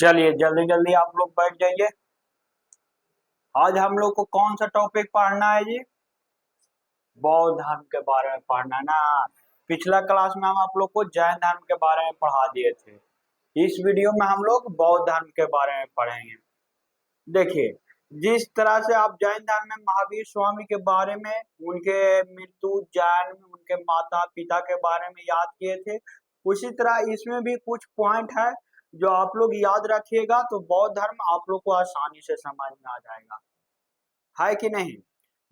चलिए जल्दी जल्दी आप लोग बैठ जाइए। आज हम लोग को कौन सा टॉपिक पढ़ना है जी? बौद्ध धर्म के बारे में पढ़ना है ना। पिछला क्लास में हम आप लोग को जैन धर्म के बारे में पढ़ा दिए थे। इस वीडियो में हम लोग बौद्ध धर्म के बारे में पढ़ेंगे। देखिए, जिस तरह से आप जैन धर्म में महावीर स्वामी के बारे में, उनके मृत्यु, जन्म, उनके माता पिता के बारे में याद किए थे, उसी तरह इसमें भी कुछ पॉइंट है जो आप लोग याद रखिएगा तो बौद्ध धर्म आप लोग को आसानी से समझ में आ जाएगा, है कि नहीं?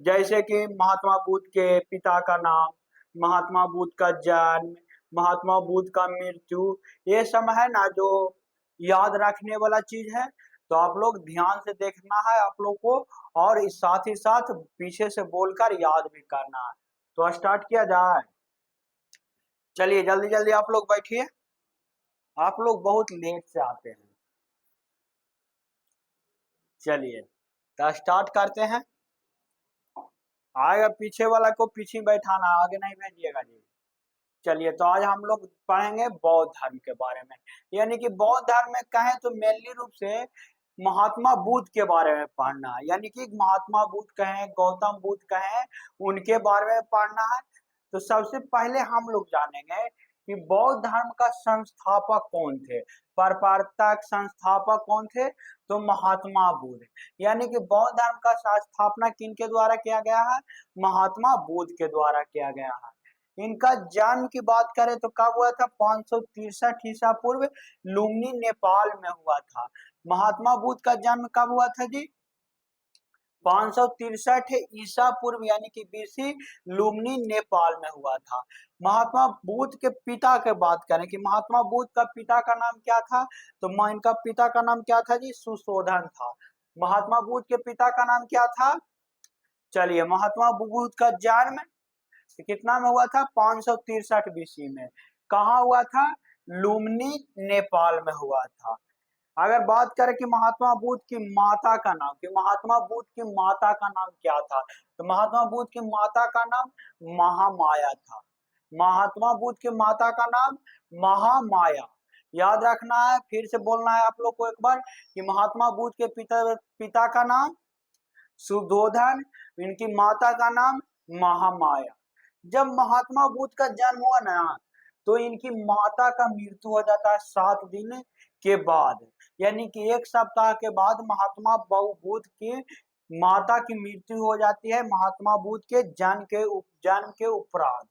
जैसे कि महात्मा बुद्ध के पिता का नाम, महात्मा बुद्ध का जन्म, महात्मा बुद्ध का मृत्यु, ये सब है ना जो याद रखने वाला चीज है। तो आप लोग ध्यान से देखना है आप लोग को, और इस साथ ही साथ पीछे से बोलकर याद भी करना है। तो स्टार्ट किया जाए। चलिए जल्दी जल्दी आप लोग बैठिए। आप लोग बहुत लेट से आते हैं। चलिए तो स्टार्ट करते हैं। आएगा पीछे वाला को पीछे बैठाना, आगे नहीं भेजिएगा जी। चलिए तो आज हम लोग पढ़ेंगे बौद्ध धर्म के बारे में। यानी कि बौद्ध धर्म में कहें तो मेनली रूप से महात्मा बुद्ध के बारे में पढ़ना है। यानी कि महात्मा बुद्ध कहें, गौतम बुद्ध कहें, उनके बारे में पढ़ना है। तो सबसे पहले हम लोग जानेंगे कि बौद्ध धर्म का संस्थापक कौन थे, प्रवर्तक संस्थापक कौन थे? तो महात्मा बुद्ध। यानी कि बौद्ध धर्म का स्थापना किनके द्वारा किया गया है? महात्मा बुद्ध के द्वारा किया गया है। इनका जन्म की बात करें तो कब हुआ था? 563 ईसा पूर्व लुम्बिनी नेपाल में हुआ था। महात्मा बुद्ध का जन्म कब हुआ था जी? 563 ईसा पूर्व यानी कि बीसी लुम्बिनी नेपाल में हुआ था। महात्मा बुद्ध के पिता के बात करें कि महात्मा बुद्ध का पिता का नाम क्या था? तो इनका पिता का नाम क्या था जी? सुशोधन था। महात्मा बुद्ध के पिता का नाम क्या था? चलिए, महात्मा बुद्ध का जन्म कितना में हुआ था? 563 बीसी में। कहाँ हुआ था? लुम्बिनी नेपाल में हुआ था। अगर बात करें कि महात्मा बुद्ध की माता का नाम, कि महात्मा बुद्ध की माता का नाम क्या था, तो महात्मा बुद्ध की माता का नाम महामाया था। महात्मा बुद्ध की माता का नाम महामाया। याद रखना है, फिर से बोलना है आप लोग को एक बार कि महात्मा बुद्ध के पिता का नाम सुशोधन, इनकी माता का नाम महामाया। जब महात्मा बुद्ध का जन्म हुआ ना, तो इनकी माता का मृत्यु हो जाता है 7 दिन के बाद। यानी कि 1 सप्ताह के बाद महात्मा बुद्ध की माता की मृत्यु हो जाती है, महात्मा बुद्ध के जन्म के उपरांत।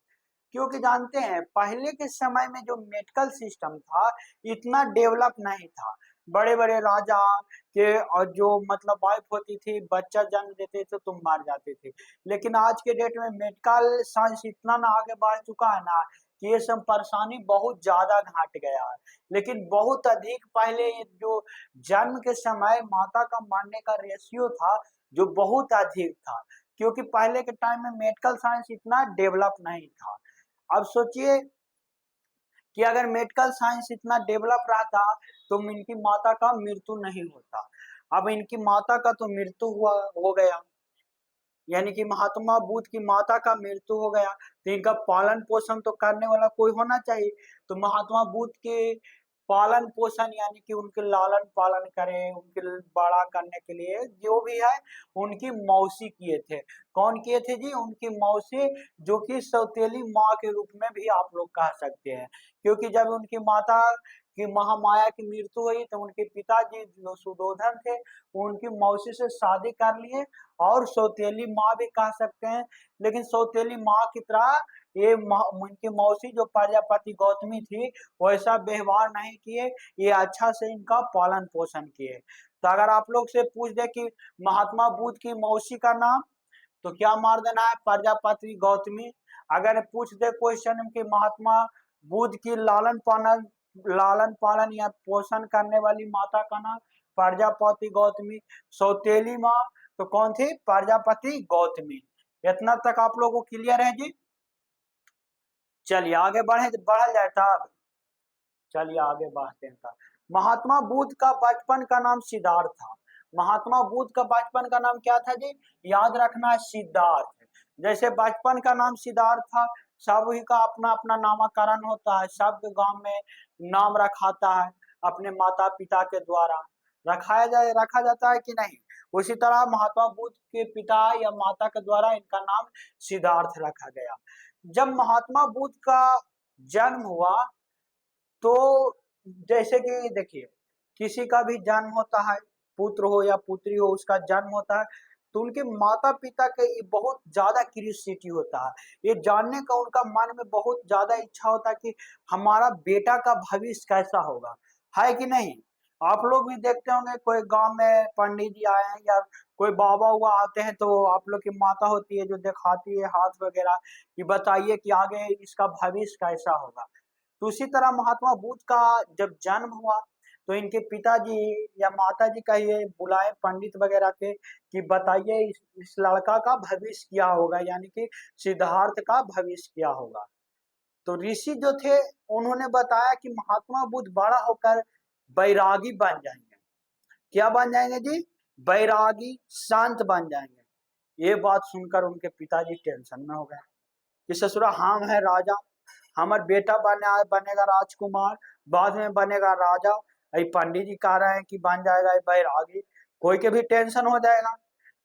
क्योंकि जानते हैं पहले के समय में जो मेडिकल सिस्टम था इतना डेवलप नहीं था। बड़े बड़े राजा के और जो मतलब वाइफ होती थी, बच्चा जन्म देते थे तो मर जाते थे। लेकिन आज के डेट में मेडिकल साइंस इतना ना आगे बढ़ चुका है ना कि ये सब परेशानी बहुत ज्यादा घट गया है। लेकिन बहुत अधिक पहले जो जन्म के समय माता का मरने का रेशियो था जो बहुत अधिक था, क्योंकि पहले के टाइम में मेडिकल साइंस इतना डेवलप नहीं था। अब सोचिए कि अगर मेडिकल साइंस इतना डेवलप रहता तो इनकी माता का मृत्यु नहीं होता। अब इनकी माता का तो मृत्यु हो गया, यानी कि महात्मा बुद्ध की माता का मृत्यु हो गया, तो इनका पालन पोषण तो करने वाला कोई होना चाहिए। तो महात्मा बुद्ध के पालन पोषण यानी कि उनके लालन पालन करें, उनके बड़ा करने के लिए जो भी है उनकी मौसी किए थे। कौन किए थे जी? उनकी मौसी, जो कि सौतेली माँ के रूप में भी आप लोग कह सकते हैं। क्योंकि जब उनकी माता की महामाया की मृत्यु हुई तो उनके पिताजी जो सुशोधन थे उनकी मौसी से शादी कर लिए, और सौतेली माँ भी कह सकते हैं। लेकिन सौतेली माँ की तरह ये उनकी मौसी जो प्रजापति गौतमी थी वैसा व्यवहार नहीं किए, ये अच्छा से इनका पालन पोषण किए। तो अगर आप लोग से पूछ दे कि महात्मा बुद्ध की मौसी का नाम, तो क्या मार देना है? प्रजापति गौतमी। अगर पूछ दे क्वेश्चन कि महात्मा बुद्ध की लालन पालन या पोषण करने वाली माता का नाम, प्रजापति गौतमी। सौतेली माँ तो कौन थी? प्रजापति गौतमी। इतना तक आप लोगों को क्लियर है जी? चलिए आगे बढ़ल जाए तब। चलिए आगे बढ़ते हैं तब। महात्मा बुद्ध का बचपन का नाम सिद्धार्थ था। महात्मा बुद्ध का बचपन का नाम क्या था जी? याद रखना है, सिद्धार्थ। जैसे बचपन का नाम सिद्धार्थ था, सभी का अपना अपना नामकरण होता है, सबके गांव में नाम रखाता है। अपने माता पिता के द्वारा रखा जाता है कि नहीं। उसी तरह महात्मा बुद्ध के पिता या माता के द्वारा इनका नाम सिद्धार्थ रखा गया। जब महात्मा बुद्ध का जन्म हुआ तो जैसे कि देखिए, किसी का भी जन्म होता है, पुत्र हो या पुत्री हो, उसका जन्म होता है तो उनके माता पिता के ये बहुत ज्यादा क्यूरियोसिटी होता है, ये जानने का उनका मन में बहुत ज्यादा इच्छा होता है कि हमारा बेटा का भविष्य कैसा होगा, है कि नहीं। आप लोग भी देखते होंगे, कोई गांव में पंडित जी आए हैं या कोई बाबा हुआ आते हैं तो आप लोग की माता होती है जो दिखाती है हाथ वगैरह कि बताइए कि आगे इसका भविष्य कैसा होगा। तो उसी तरह महात्मा बुद्ध का जब जन्म हुआ तो इनके पिताजी या माताजी का ये बुलाए पंडित वगैरह के कि बताइए इस लड़का का भविष्य क्या होगा, यानी कि सिद्धार्थ का भविष्य क्या होगा। तो ऋषि जो थे उन्होंने बताया कि महात्मा बुद्ध बड़ा होकर बैरागी बन जाएंगे। क्या बन जाएंगे जी? बैरागी, शांत बन जाएंगे। ये बात सुनकर उनके पिताजी टेंशन में हो गए कि ससुरा हम है राजा, हमार बेटा बनेगा राजकुमार, बाद में बनेगा राजा, अई पंडित जी कह रहे हैं कि बन जाएगा बैरागी, कोई के भी टेंशन हो जाएगा।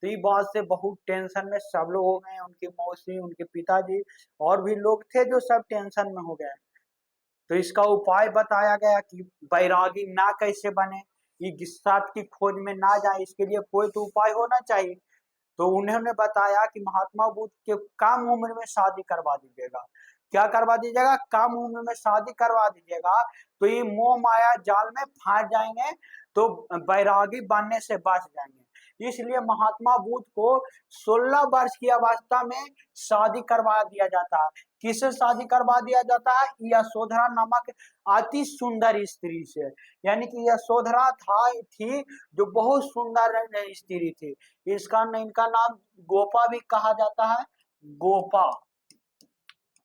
तो ये बात से बहुत टेंशन में सब लोग हो गए, उनकी मौसी, उनके पिताजी और भी लोग थे जो सब टेंशन में हो गए। तो इसका उपाय बताया गया कि बैरागी ना कैसे बने, ये गिस्सात की खोज में ना जाए, इसके लिए कोई तो उपाय होना चाहिए। तो उन्होंने बताया कि महात्मा बुद्ध के कम उम्र में शादी करवा दीजिएगा। क्या करवा दीजिएगा? कम उम्र में शादी करवा दीजिएगा तो ये मोह माया जाल में फंस जाएंगे, तो बैरागी बनने से बच जाएंगे। इसलिए महात्मा बुद्ध को 16 वर्ष की अवस्था में शादी करवा दिया जाता है। किससे शादी करवा दिया जाता है? यशोधरा नामक अति सुंदर स्त्री से, यानी कि यशोधरा थी जो बहुत सुंदर स्त्री थी। इनका नाम गोपा भी कहा जाता है, गोपा।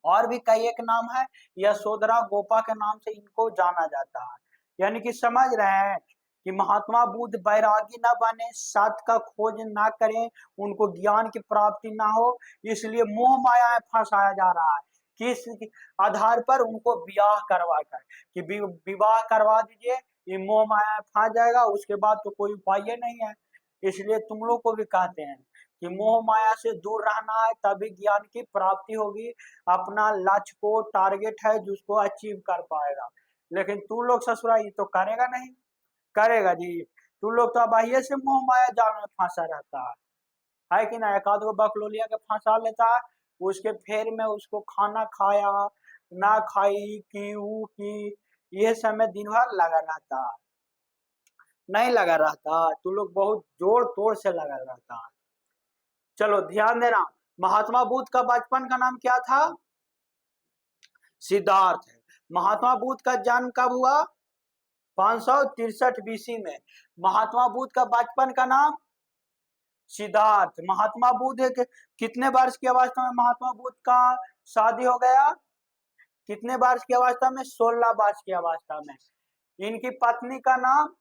और भी कई एक नाम है, यशोधरा गोपा के नाम से इनको जाना जाता है। यानी कि समझ रहे हैं कि महात्मा बुद्ध बैरागी ना बने, सत्य का खोज ना करें, उनको ज्ञान की प्राप्ति ना हो, इसलिए मोह माया में फंसाया जा रहा है। किस आधार पर? उनको विवाह करवा कर कि विवाह करवा दीजिए, ये मोह माया में फंस जाएगा, उसके बाद तो कोई उपाय नहीं है। इसलिए तुम लोग को भी कहते हैं कि मोह माया से दूर रहना है, तभी ज्ञान की प्राप्ति होगी, अपना लक्ष्य को टारगेट है जिसको अचीव कर पाएगा। लेकिन तू लोग ससुरा ये तो करेगा नहीं, करेगा जी? तू लोग तो बाह्य से मोह माया जाल में फंसा रहता है कि ना। एक आध गो बकलोलिया के फंसा लेता है, उसके फेर में उसको खाना खाया ना खाई की ऊ की, ये समय दिन भर लगा रहता है, नहीं लगा रहता। तू लोग बहुत जोर तोड़ से लगा रहता है। चलो ध्यान देना, महात्मा बुद्ध का बचपन का नाम क्या था? सिद्धार्थ है। महात्मा बुद्ध का जन्म कब हुआ? 563 बीसी में। महात्मा बुद्ध का बचपन का नाम सिद्धार्थ। महात्मा बुद्ध के कितने वर्ष की अवस्था में महात्मा बुद्ध का शादी हो गया? कितने वर्ष की अवस्था में? 16 वर्ष की अवस्था में। इनकी पत्नी का नाम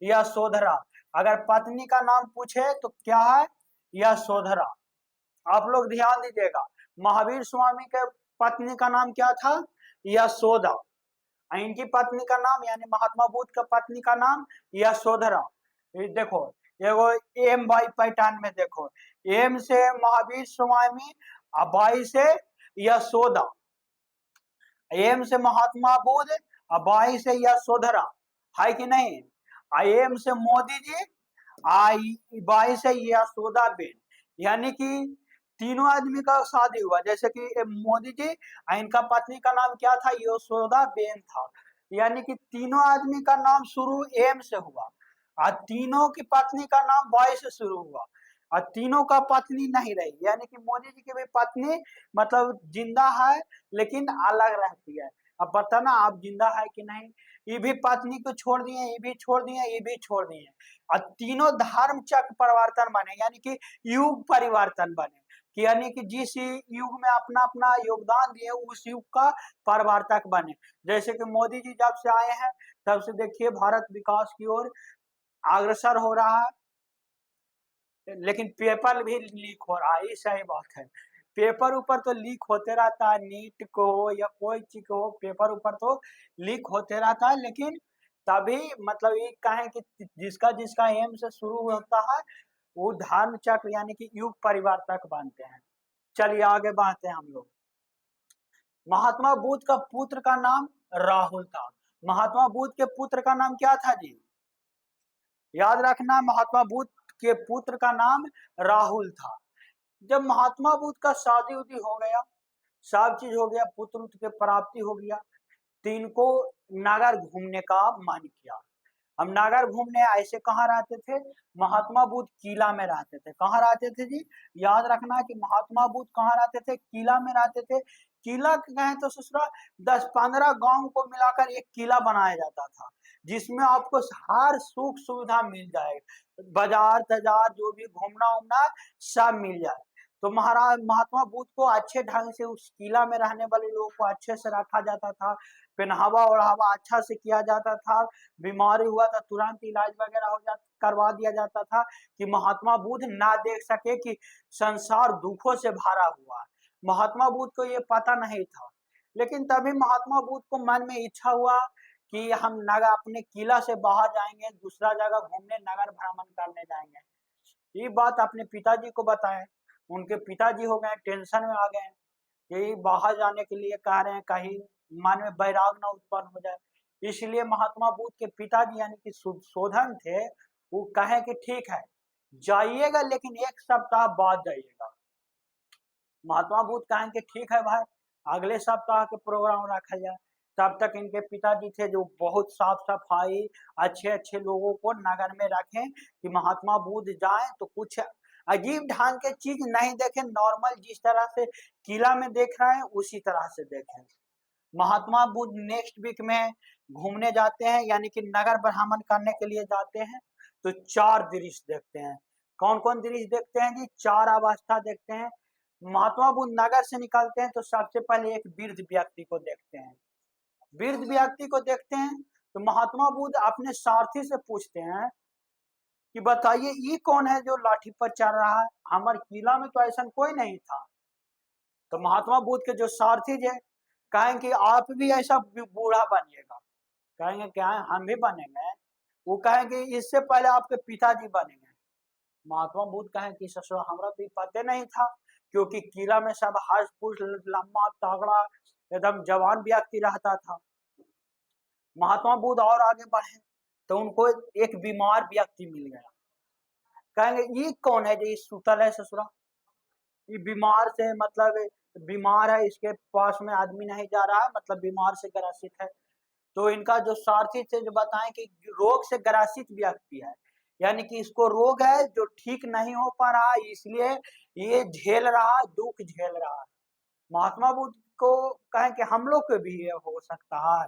यशोधरा। अगर पत्नी का नाम पूछे तो क्या है? यशोधरा। आप लोग ध्यान दीजिएगा, महावीर स्वामी के पत्नी का नाम क्या था? यशोदा। इनकी पत्नी का नाम यानी महात्मा बुद्ध का पत्नी का नाम यशोधरा। देखो एगो एम बाई पैटर्न में देखो, एम से महावीर स्वामी, बाई से यशोदा, एम से महात्मा बुद्ध, बाई से यशोधरा, है कि नहीं। एम से मोदी जी, बाई से यशोदा बेन, यानी कि तीनों आदमी का शादी हुआ। जैसे कि मोदी जी, इनका पत्नी का नाम क्या था? यशोदा बेन था। यानी कि तीनों आदमी का नाम शुरू एम से हुआ और तीनों की पत्नी का नाम बाई से शुरू हुआ और तीनों का पत्नी नहीं रही। यानी कि मोदी जी की भी पत्नी मतलब जिंदा है लेकिन अलग रहती है। अब बताना आप जिंदा है कि नहीं। ये भी पत्नी को छोड़ दिए, ये भी छोड़ दिए, ये भी छोड़ दिए और तीनों धर्म चक्र परिवर्तन बने, यानी कि युग परिवर्तन बने, कि यानी कि जिस युग में अपना अपना योगदान दिए उस युग का परिवर्तक बने। जैसे कि मोदी जी जब से आए हैं तब से देखिए भारत विकास की ओर अग्रसर हो रहा है, लेकिन पेपर भी लीक हो रहा है, ये सही बात है। पेपर ऊपर तो लीक होते रहता है, नीट को हो या कोई चीज को हो, पेपर ऊपर तो लीक होते रहता है, लेकिन तभी मतलब ये कहें कि जिसका जिसका एम से शुरू होता है वो धर्म चक्र यानी कि युग परिवार तक बनते हैं। चलिए आगे बढ़ते हैं हम लोग। महात्मा बुद्ध का पुत्र का नाम राहुल था। महात्मा बुद्ध के पुत्र का नाम क्या था जी? याद रखना, महात्मा बुद्ध के पुत्र का नाम राहुल था। जब महात्मा बुद्ध का शादी उदी हो गया, सब चीज हो गया, पुत्र उत्र के प्राप्ति हो गया, तो इनको नगर घूमने का मन किया। हम नगर घूमने ऐसे कहाँ रहते थे? महात्मा बुद्ध किला में रहते थे। कहाँ रहते थे जी? याद रखना कि महात्मा बुद्ध कहाँ रहते थे? किला में रहते थे। किला कहें तो ससुरा 10-15 गांव को मिलाकर एक किला बनाया जाता था, जिसमें आपको हर सुख सुविधा मिल जाए, बाजार तजार जो भी घूमना उमना सब मिल जाए। तो महाराज महात्मा बुद्ध को अच्छे ढंग से उस किला में रहने वाले लोगों को अच्छे से रखा जाता था, पहनावा ओढ़ावा अच्छा से किया जाता था, बीमारी हुआ तो तुरंत इलाज वगैरह हो जाता करवा दिया जाता था, कि महात्मा बुद्ध ना देख सके कि संसार दुखों से भरा हुआ है। महात्मा बुद्ध को ये पता नहीं था। लेकिन तभी महात्मा बुद्ध को मन में इच्छा हुआ कि हम नगर अपने किला से बाहर जाएंगे, दूसरा जगह घूमने नगर भ्रमण करने जाएंगे। ये बात अपने पिताजी को बताए। उनके पिताजी हो गए टेंशन में आ गए, यही बाहर जाने के लिए कह रहे हैं, कहीं मन में वैराग न उत्पन्न हो जाए। इसलिए महात्मा बुद्ध के पिताजी यानी कि सुधोधन थे, वो कहे कि ठीक है जाइएगा, लेकिन 1 सप्ताह बाद जाइएगा। महात्मा बुद्ध कहें कि ठीक है भाई, अगले सप्ताह के प्रोग्राम रखा जाए। तब तक इनके पिताजी थे जो बहुत साफ सफाई अच्छे अच्छे लोगों को नगर में रखें, कि महात्मा बुद्ध जाए तो कुछ अजीब ढंग के चीज नहीं देखें, नॉर्मल जिस तरह से किला में देख रहे हैं उसी तरह से देखें। महात्मा बुद्ध नेक्स्ट वीक में घूमने जाते हैं, यानी कि नगर भ्रमण करने के लिए जाते हैं। तो 4 दृश्य देखते हैं। कौन कौन दृश्य देखते हैं जी? 4 अवस्था देखते हैं। महात्मा बुद्ध नगर से निकलते हैं तो सबसे पहले एक वृद्ध व्यक्ति को देखते हैं। वृद्ध व्यक्ति को देखते हैं तो महात्मा बुद्ध अपने सारथी से पूछते हैं कि बताइए ये कौन है जो लाठी पर चढ़ रहा है? हमारे किला में तो ऐसा कोई नहीं था। तो महात्मा बुद्ध के जो सारथी है कहें कि आप भी ऐसा बूढ़ा बनिएगा। कहेंगे क्या है? हम भी बनेंगे। वो कहेंगे इससे पहले आपके पिताजी बनेंगे। महात्मा बुद्ध कहें कि ससुर हमरा तो पता नहीं था, क्योंकि किला में सब हर्ष पुष्ट लम्बा तगड़ा एकदम जवान व्यक्ति रहता था। महात्मा बुद्ध और आगे बढ़े तो उनको एक बीमार व्यक्ति मिल गया। कहेंगे ये कौन है जो इस सुतल है ससुरा? ये बीमार से मतलब बीमार है, इसके पास में आदमी नहीं जा रहा है, मतलब बीमार से ग्रसित है। तो इनका जो सारथी थे जो बताएं कि रोग से ग्रसित व्यक्ति है, यानी कि इसको रोग है जो ठीक नहीं हो पा रहा है, इसलिए ये झेल रहा, दुख झेल रहा है। महात्मा बुद्ध को कहें कि हम लोग को भी ये हो सकता है।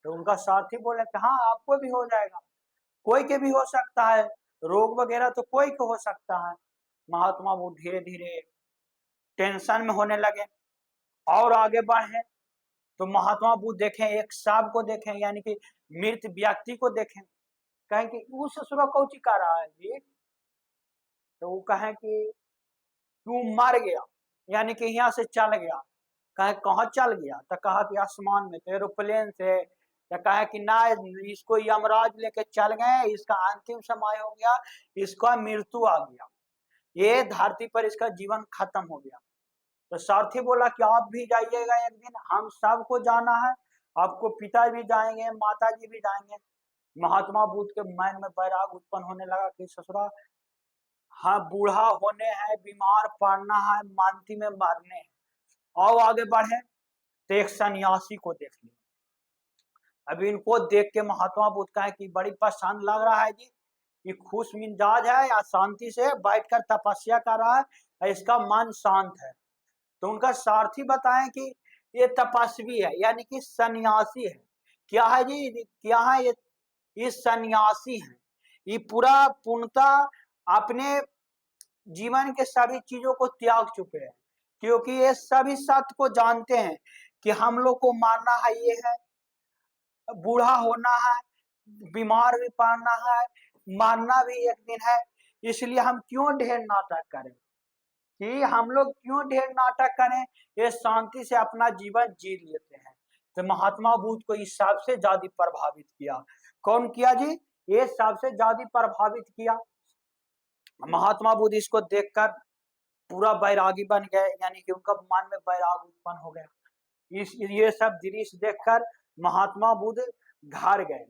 तो उनका साथी बोले कि हाँ आपको भी हो जाएगा, कोई के भी हो सकता है, रोग वगैरह तो कोई को हो सकता है। महात्मा बुद्ध धीरे धीरे टेंशन में होने लगे और आगे बढ़े। तो महात्मा बुद्ध देखें एक सांप को देखें, यानी कि मृत व्यक्ति को देखें। कहें कि उस ससुरा कौची कर रहा है जी? तो वो कहें कि तू मर गया, यानी कि यहाँ से चल गया। कहे कहाँ चल गया? तो कहा कि आसमान में, तो एरोप्लेन से। तो कहे कि ना इसको यमराज लेके चल गए, इसका अंतिम समय हो गया, इसका मृत्यु आ गया, ये धरती पर इसका जीवन खत्म हो गया। तो सारथी बोला कि आप भी जाइएगा एक दिन, हम सबको जाना है, आपको पिता भी जाएंगे, माता जी भी जाएंगे। महात्मा बुद्ध के मन में वैराग उत्पन्न होने लगा कि ससुरा हाँ बूढ़ा होने हैं, बीमार पड़ना है, मानती में मरने हैं। और आगे बढ़े तो एक सन्यासी को देख लिया। अभी इनको देख के महात्मा बुद्ध का है कि बड़ी पसंद लग रहा है जी, ये खुश मिजाज है या शांति से बैठकर तपस्या कर रहा है, इसका मन शांत है। तो उनका सारथी बताएं कि ये तपस्वी है, यानी कि सन्यासी है। क्या है जी? क्या है ये सन्यासी है। ये पूरा पूर्णतः अपने जीवन के सभी चीजों को त्याग चुके हैं, क्योंकि ये सभी सत्य को जानते हैं कि हम लोग को मारना है, ये है बूढ़ा होना है, बीमार भी पड़ना है, मारना भी एक दिन है। इसलिए हम क्यों ढेर नाटक करें, कि हम लोग क्यों ढेर नाटक करें, ये शांति से अपना जीवन जी लेते हैं। तो महात्मा बुद्ध को इस सबसे ज्यादा प्रभावित किया। कौन किया जी? ये सबसे ज्यादा प्रभावित किया। महात्मा बुद्ध इसको देखकर पूरा बैरागी बन गए, यानी कि उनका मन में बैराग उत्पन्न हो गया। ये सब दृश्य देखकर महात्मा बुद्ध घर गए।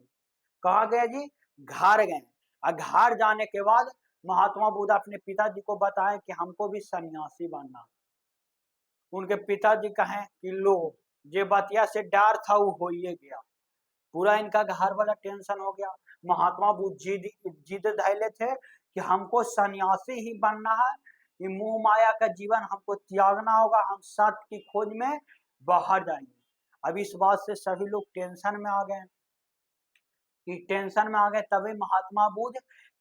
कहाँ गए जी? घर गए। और घर जाने के बाद महात्मा बुद्ध अपने पिताजी को बताए कि हमको भी सन्यासी बनना। उनके पिताजी कहें कि लो, जे बतिया से डर था वो हो ही गया। पूरा इनका घर वाला टेंशन हो गया। महात्मा बुद्ध जिद धैले थे कि हमको सन्यासी ही बनना है, ये मोह माया का जीवन हमको त्यागना होगा, हम सत्य की खोज में बाहर जाएंगे। अब इस बात से सभी लोग टेंशन में आ गए तभी महात्मा बुद्ध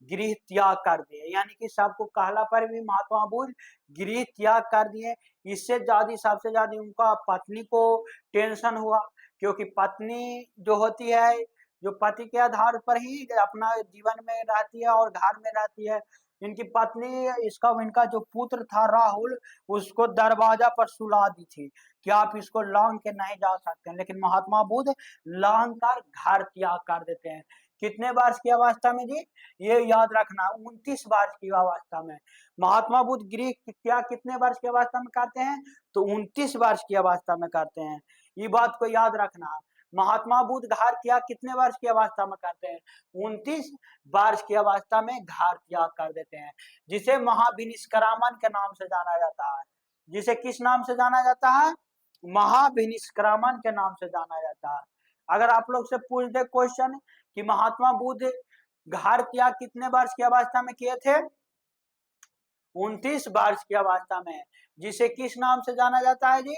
गृह त्याग कर दिए, यानी कि सबको कहला पर भी महात्मा बुद्ध गृह त्याग कर दिए। इससे ज्यादा सबसे ज्यादा उनका पत्नी को टेंशन हुआ, क्योंकि पत्नी जो होती है, जो पति के आधार पर ही अपना जीवन में रहती है और घर में रहती है। इनकी पत्नी इनका जो पुत्र था राहुल, उसको दरवाजा पर सुला दी थी कि आप इसको लांग के नहीं जा सकते, लेकिन महात्मा बुद्ध लांग कर घर त्याग कर देते हैं। कितने वर्ष की अवस्था में जी? ये याद रखना, 29 वर्ष की अवस्था में। महात्मा बुद्ध गृह त्याग कितने वर्ष की अवस्था में करते हैं? तो 29 वर्ष की अवस्था में करते हैं। ये बात को याद रखना। महात्मा बुद्ध घर त्याग कितने वर्ष की अवस्था में करते हैं? 29 वर्ष की अवस्था में घर त्याग कर देते हैं, जिसे महाविनिष्क्रामन के नाम से जाना जाता है। जिसे किस नाम से जाना जाता है? महाविनिष्क्रामन के नाम से जाना जाता है। अगर आप लोग से पूछ दे क्वेश्चन कि महात्मा बुद्ध घर त्याग कितने वर्ष की अवस्था में किए थे? 29 वर्ष की अवस्था में, जिसे किस नाम से जाना जाता है जी?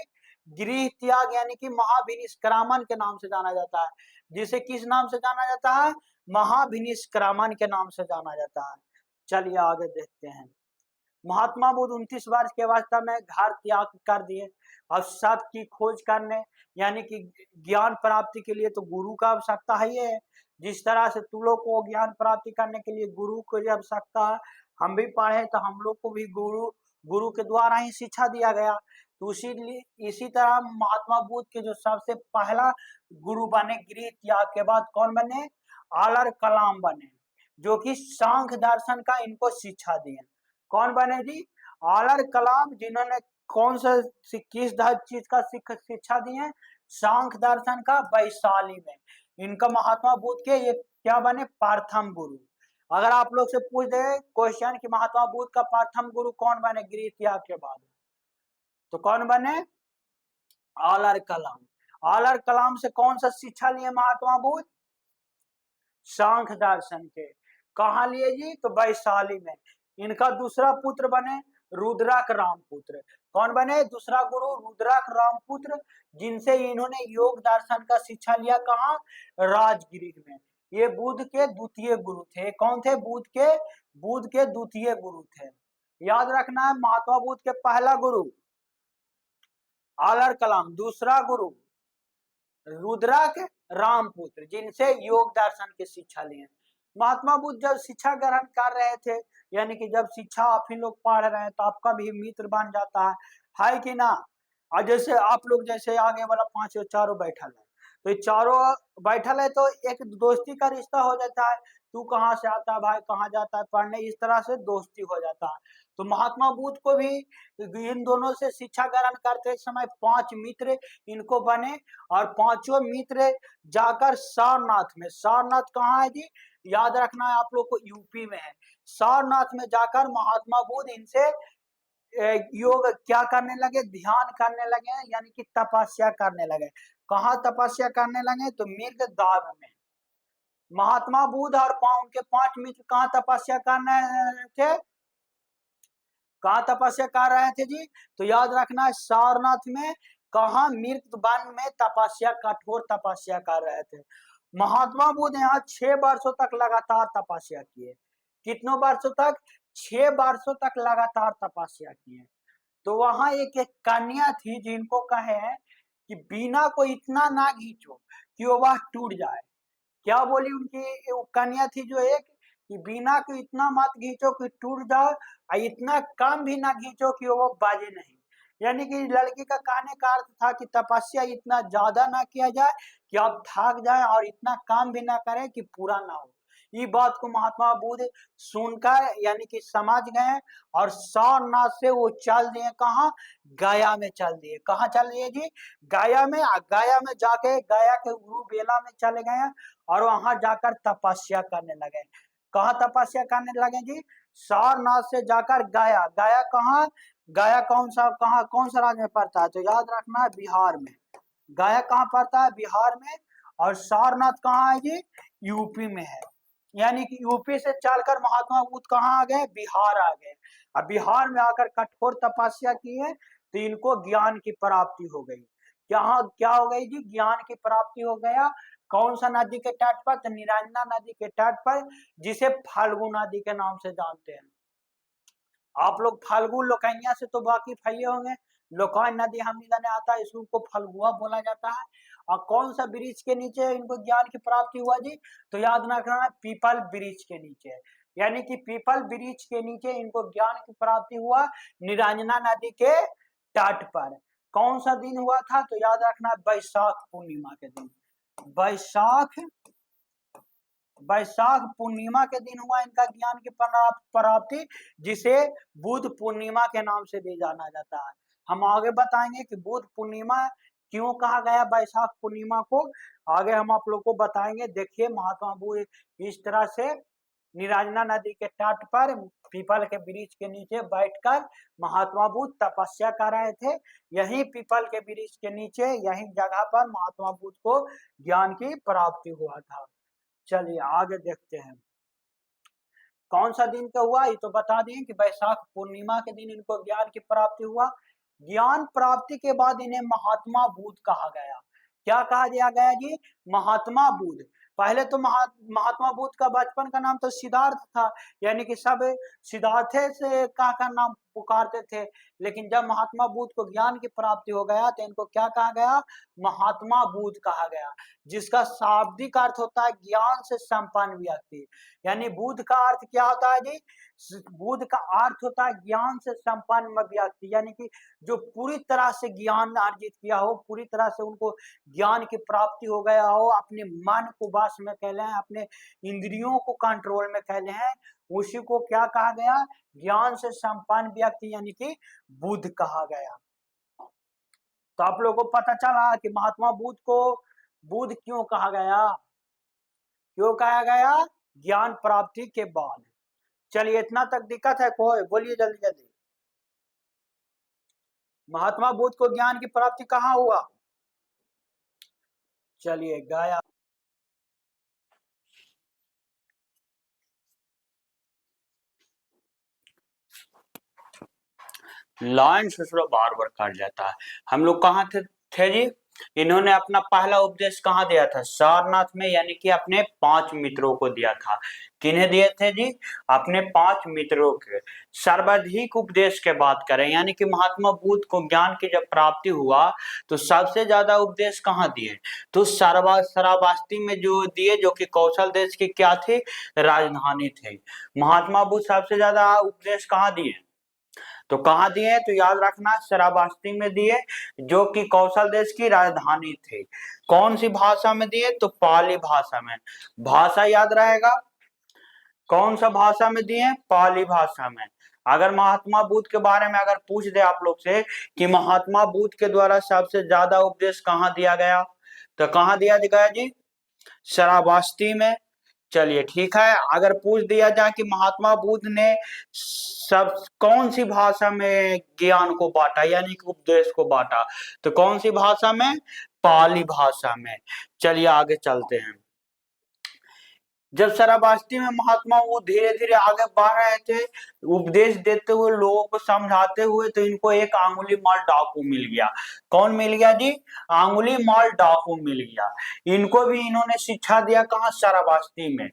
गृह त्याग, यानी कि महाविनिष्क्रामन के नाम से जाना जाता है। जिसे किस नाम से जाना जाता है? महाविनिष्क्रामन के नाम से जाना जाता है। चलिए आगे देखते हैं। महात्मा बुद्ध 29 वर्ष की अवस्था में घर त्याग कर दिए। अब सत्य की खोज करने, यानी कि ज्ञान प्राप्ति के लिए तो गुरु का आवश्यकता है। जिस तरह से तू लोग को ज्ञान प्राप्ति करने के लिए गुरु की आवश्यकता है, हम भी पढ़े तो हम लोग को भी गुरु के द्वारा ही शिक्षा दिया गया। तो इसी तरह महात्मा बुद्ध के जो सबसे पहला गुरु बने गृह त्याग के बाद, कौन बने? आलर कलाम बने, जो कि सांख्य दर्शन का इनको शिक्षा दिए। कौन बने जी? आलर कलाम, जिन्होंने कौन सा किस चीज का शिक्षा दिए? सांख्य दर्शन का, वैशाली में। इनका महात्मा बुद्ध के ये क्या बने? प्रथम गुरु। अगर आप लोग से पूछ दे क्वेश्चन कि महात्मा बुद्ध का प्रथम गुरु कौन बने गृह त्याग के बाद, तो कौन बने? आलर कलाम। आलर कलाम से कौन सा शिक्षा लिए महात्मा बुद्ध? सांख्य दर्शन के। कहा लिए जी? तो वैशाली में। इनका दूसरा पुत्र बने रुद्रक रामपुत्र। कौन बने दूसरा गुरु? रुद्रक रामपुत्र, जिनसे इन्होंने योग दर्शन का शिक्षा लिया। कहाँ? राजगृह में। ये बुद्ध के द्वितीय गुरु थे। कौन थे? बुद्ध के द्वितीय गुरु थे। याद रखना है, महात्मा बुद्ध के पहला गुरु आलर कलाम, दूसरा गुरु रुद्रक रामपुत्र, जिनसे योग दर्शन की शिक्षा लिए। महात्मा बुद्ध जब शिक्षा ग्रहण कर रहे थे, यानी कि जब शिक्षा आप ही लोग पढ़ रहे हैं, तो आपका भी मित्र बन जाता है कि ना? और जैसे आप लोग जैसे आगे वाला 5 चारों बैठल है, तो ये चारों बैठल है तो एक दोस्ती का रिश्ता हो जाता है। तू कहाँ से आता है भाई, कहाँ जाता है पढ़ने, इस तरह से दोस्ती हो जाता है। तो महात्मा बुद्ध को भी इन दोनों से शिक्षा ग्रहण करते समय 5 मित्र इनको बने, और पांचों मित्र जाकर सारनाथ में, सारनाथ कहाँ है जी? याद रखना है आप लोग को, यूपी में है। सारनाथ में जाकर महात्मा बुद्ध इनसे योग क्या करने लगे? ध्यान करने लगे, यानी कि तपस्या करने लगे। कहाँ तपस्या करने लगे? तो मिर्गदाव में। महात्मा बुद्ध और उनके 5 मित्र कहाँ तपस्या करने थे? कहाँ तपस्या कर रहे थे जी? तो याद रखना, सारनाथ में। कहाँ? मृत वन में तपस्या, कठोर तपस्या कर रहे थे। महात्मा बुद्ध यहाँ 6 वर्षों तक लगातार तपस्या किए। कितनों वर्षों तक? 6 वर्षों तक लगातार तपस्या किए। तो वहां एक कन्या थी, जिनको कहे कि बीना को इतना ना खींचो कि वह टूट जाए। क्या बोली उनकी? वो कन्या थी जो एक, कि बीना को इतना मत खींचो कि टूट जाओ, और इतना कम भी ना खींचो कि वो बाजे नहीं। यानी कि लड़की का कहने का अर्थ था कि तपस्या इतना ज्यादा ना किया जाए कि आप थक जाए और इतना काम भी ना करें कि पूरा ना हो। ये बात को महात्मा बुद्ध सुनकर यानी कि समझ गए और सारनाथ से वो चल दिए कहाँ, गया में चल दिए। कहाँ चल दिए जी, गया में। गया में जाके गया के गुरु बेला में चले गए और वहां जाकर तपस्या करने लगे। कहाँ तपस्या करने लगे जी, सारनाथ से जाकर गया। गया कहाँ, गया कौन सा, कहाँ कौन सा राज्य में पड़ता है, तो याद रखना है बिहार में। गया कहाँ पड़ता है, बिहार में। और सारनाथ कहाँ है जी, यूपी में है। यानी कि यूपी से चलकर महात्मा बुद्ध कहाँ आ गए, बिहार आ गए। अब बिहार में आकर कठोर तपस्या की है तो इनको ज्ञान की प्राप्ति हो गई। यहाँ क्या हो गई जी, ज्ञान की प्राप्ति हो गया। कौन सा नदी के तट पर, तो निरंजना नदी के तट पर, जिसे फाल्गु नदी के नाम से जानते हैं। आप लोग फाल्गु लोकैनिया से तो वाकिफ है होंगे। लोकान नदी हम जाने आता है, इसको फल्गुआ बोला जाता है। और कौन सा वृक्ष के नीचे इनको ज्ञान की प्राप्ति हुआ जी, तो याद रखना है पीपल वृक्ष के नीचे। यानी कि पीपल वृक्ष के नीचे इनको ज्ञान की प्राप्ति हुआ, निरंजना नदी के तट पर। कौन सा दिन हुआ था, तो याद रखना बैसाख पूर्णिमा के दिन। बैसाख वैशाख पूर्णिमा के दिन हुआ इनका ज्ञान की प्राप्ति, जिसे बुद्ध पूर्णिमा के नाम से भी जाना जाता है। हम आगे बताएंगे कि बुद्ध पूर्णिमा क्यों कहा गया वैशाख पूर्णिमा को, आगे हम आप लोग को बताएंगे। देखिए महात्मा बुद्ध इस तरह से निरंजना नदी के तट पर पीपल के वृक्ष के नीचे बैठकर महात्मा बुद्ध तपस्या कर रहे थे। यही पीपल के वृक्ष के नीचे, यही जगह पर महात्मा बुद्ध को ज्ञान की प्राप्ति हुआ था। चलिए आगे देखते हैं कौन सा दिन का हुआ, ये तो बता दिए कि वैशाख पूर्णिमा के दिन इनको ज्ञान की प्राप्ति हुआ। ज्ञान प्राप्ति के बाद इन्हें महात्मा बुद्ध कहा गया। क्या कहा दिया गया जी, महात्मा बुद्ध। पहले तो महात्मा बुद्ध का बचपन का नाम तो सिद्धार्थ था, यानी कि सब सिद्धार्थे से का नाम पुकारते थे। लेकिन जब महात्मा बुद्ध को ज्ञान की प्राप्ति हो गया तो इनको क्या कहा गया, महात्मा बुद्ध कहा गया, जिसका शाब्दिक अर्थ होता है ज्ञान से संपन्न व्यक्ति। यानी बुद्ध का अर्थ क्या होता है जी, बुद्ध का अर्थ होता है ज्ञान से संपन्न व्यक्ति, यानी कि जो पूरी तरह से ज्ञान अर्जित किया हो, पूरी तरह से उनको ज्ञान की प्राप्ति हो गया हो, अपने मन को वश में कर लें, अपने इंद्रियों को कंट्रोल में कर लें, उसी को क्या कहा गया, ज्ञान से संपन्न व्यक्ति यानी कि बुद्ध कहा गया। तो आप लोगों को पता चला कि महात्मा बुद्ध को बुद्ध क्यों कहा गया, क्यों कहा गया, ज्ञान प्राप्ति के बाद। चलिए इतना तक दिक्कत है कोई, बोलिए जल्दी जल्दी। महात्मा बुद्ध को ज्ञान की प्राप्ति कहाँ हुआ, चलिए गया। लाइन से थोड़ा बार बार काट जाता है। हम लोग कहाँ थे जी, इन्होंने अपना पहला उपदेश कहाँ दिया था, सारनाथ में, यानी कि अपने 5 मित्रों को दिया था। किन्हें दिए थे जी, अपने 5 मित्रों के। सर्वाधिक उपदेश के बात करें, यानी कि महात्मा बुद्ध को ज्ञान की जब प्राप्ति हुआ तो सबसे ज्यादा उपदेश कहाँ दिए, तो श्रावस्ती में जो दिए, जो कि कौशल देश की क्या थी, राजधानी थे। महात्मा बुद्ध सबसे ज्यादा उपदेश कहाँ दिए, तो कहाँ दिए, तो याद रखना श्रावस्ती में दिए, जो कि कौशल देश की राजधानी थी। कौन सी भाषा में दिए, तो पाली भाषा में। भाषा याद रहेगा, कौन सा भाषा में दिए, पाली भाषा में। अगर महात्मा बुद्ध के बारे में अगर पूछ दे आप लोग से कि महात्मा बुद्ध के द्वारा सबसे ज्यादा उपदेश कहाँ दिया गया, तो कहाँ दिया गया जी, श्रावस्ती में। चलिए ठीक है, अगर पूछ दिया जाए कि महात्मा बुद्ध ने सब कौन सी भाषा में ज्ञान को बांटा, यानी कि उपदेश को बांटा, तो कौन सी भाषा में, पाली भाषा में। चलिए आगे चलते हैं। जब श्रावस्ती में महात्मा वो धीरे धीरे आगे बढ़ रहे थे, उपदेश देते हुए, लोगों को समझाते हुए, तो इनको एक आंगुली माल डाकू मिल गया। कौन मिल गया जी, आंगुली माल डाकू मिल गया। इनको भी इन्होंने शिक्षा दिया कहाँ, श्रावस्ती में।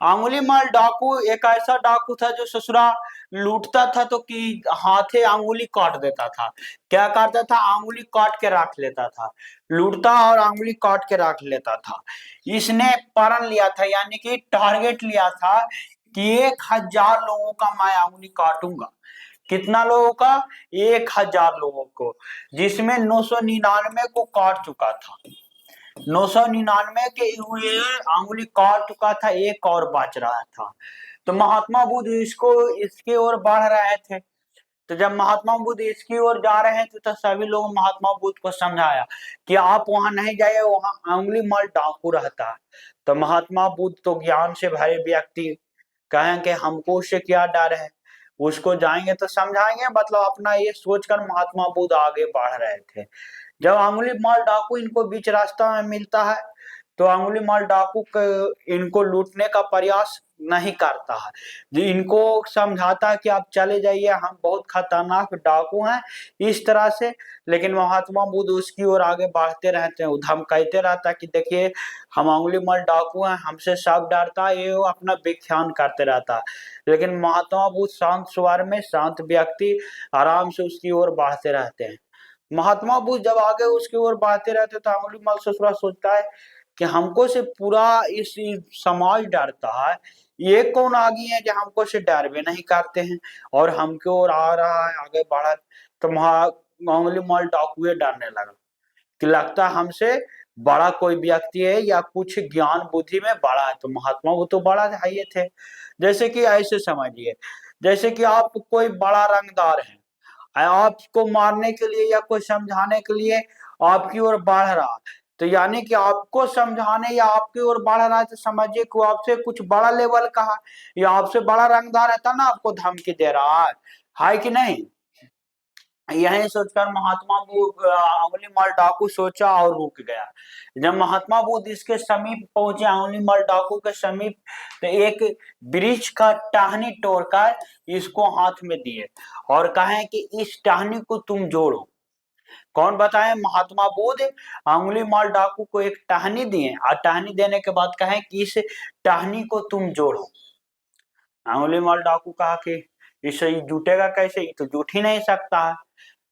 आंगुली माल डाकू एक ऐसा डाकू था जो ससुरा लूटता था तो कि हाथे आंगुली काट देता था। क्या करता था, आंगुली काट के रख लेता था, लूटता और आंगुली काट के रख लेता था। इसने प्रण लिया था, यानी कि टारगेट लिया था कि 1000 लोगों का मैं आंगुली काटूंगा। कितना लोगों का? 1000 लोगों को, जिसमें 999 को काट चुका था। 999 के हुए अंगुली काट चुका था, एक और बच रहा था। तो महात्मा बुद्ध इसकी ओर बढ़ रहे थे। तो जब महात्मा बुद्ध इसकी ओर जा रहे थे तो सभी लोग महात्मा बुद्ध को समझाया कि आप वहां नहीं जाइए, वहां अंगुली माल डाकू रहता है। तो महात्मा बुद्ध तो ज्ञान से भरे व्यक्ति, कहें कि हमको उससे क्या डर है, उसको जाएंगे तो समझाएंगे, मतलब अपना ये सोचकर महात्मा बुद्ध आगे बढ़ रहे थे। जब अंगुली माल डाकू इनको बीच रास्ता में मिलता है तो अंगुली माल डाकू इनको लूटने का प्रयास नहीं करता है, जो इनको समझाता है कि आप चले जाइए, हम बहुत खतरनाक डाकू हैं इस तरह से। लेकिन महात्मा बुद्ध उसकी ओर आगे बढ़ते रहते हैं, धमकाते रहता है कि देखिए हम अंगुली माल डाकू हैं, हमसे सब डरता है, ये वो अपना व्याख्यान करते रहता है। लेकिन महात्मा बुद्ध शांत स्वर में, शांत व्यक्ति आराम से उसकी ओर बढ़ते रहते हैं। महात्मा बुद्ध जब आगे उसकी ओर बढ़ते रहते तो अंगुलीमाल ससुरा सोचता है कि हमको से पूरा इस समाज डरता है, ये कौन आगे है जो हमको से डर भी नहीं करते हैं और हमके ओर आ रहा है, आगे बढ़ा। तो अंगुलीमाल डाकुए डरने लगा कि लगता है हमसे बड़ा कोई व्यक्ति है या कुछ ज्ञान बुद्धि में बड़ा है। तो महात्मा वो तो बड़ा है ये थे। जैसे कि ऐसे समझिए, जैसे कि आप कोई बड़ा रंगदार है, आपको मारने के लिए या कोई समझाने के लिए आपकी ओर बढ़ रहा, तो यानी कि आपको समझाने या आपकी ओर बढ़ रहा है तो समझिए कि वो आपसे कुछ बड़ा लेवल का है, या आपसे बड़ा रंगदार है तब ना आपको धमकी दे रहा है कि नहीं। यही सोचकर महात्मा बुद्ध अंगुलीमाल डाकू सोचा और रुक गया। जब महात्मा बुद्ध इसके समीप पहुंचे, अंगुलीमाल डाकू के समीप, तो एक वृक्ष का टहनी तोड़कर इसको हाथ में दिए और कहे कि इस टहनी को तुम जोड़ो। कौन बताए? महात्मा बुद्ध अंगुलीमाल डाकू को एक टहनी दिए और टहनी देने के बाद कहे कि इस टहनी को तुम जोड़ो। अंगुलीमाल डाकू कहा कि इससे जुटेगा कैसे, ये तो जुट ही नहीं सकता है।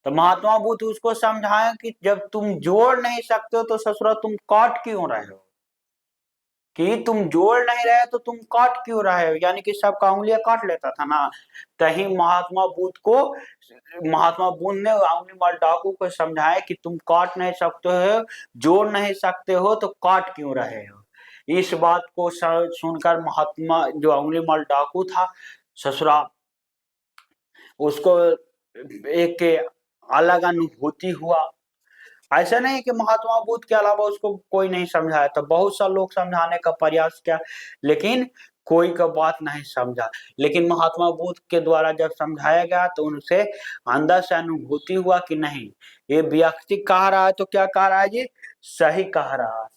तो महात्मा बुद्ध उसको समझाया कि जब तुम जोड़ नहीं सकते हो तो ससुरा तुम काट क्यों रहे हो, कि तुम जोड़ नहीं रहे तो तुम काट क्यों रहे हो, यानी कि सबका उंगलियां काट लेता था ना। तही महात्मा बुद्ध ने अंगुलीमाल डाकू को समझाया कि तुम काट नहीं सकते हो, जोड़ नहीं सकते हो तो काट क्यों रहे हो। इस बात को सुनकर महात्मा जो अंगुलीमाल डाकू था ससुरा, उसको एक अलग अनुभूति हुआ। ऐसा नहीं कि महात्मा बुद्ध के अलावा उसको कोई नहीं समझाया था, बहुत सा लोग समझाने का प्रयास किया लेकिन कोई का बात नहीं समझा। लेकिन महात्मा बुद्ध के द्वारा जब समझाया गया तो उनसे अंदर से अनुभूति हुआ कि नहीं, ये व्यक्ति कह रहा है तो क्या कह रहा है जी, सही कह रहा है।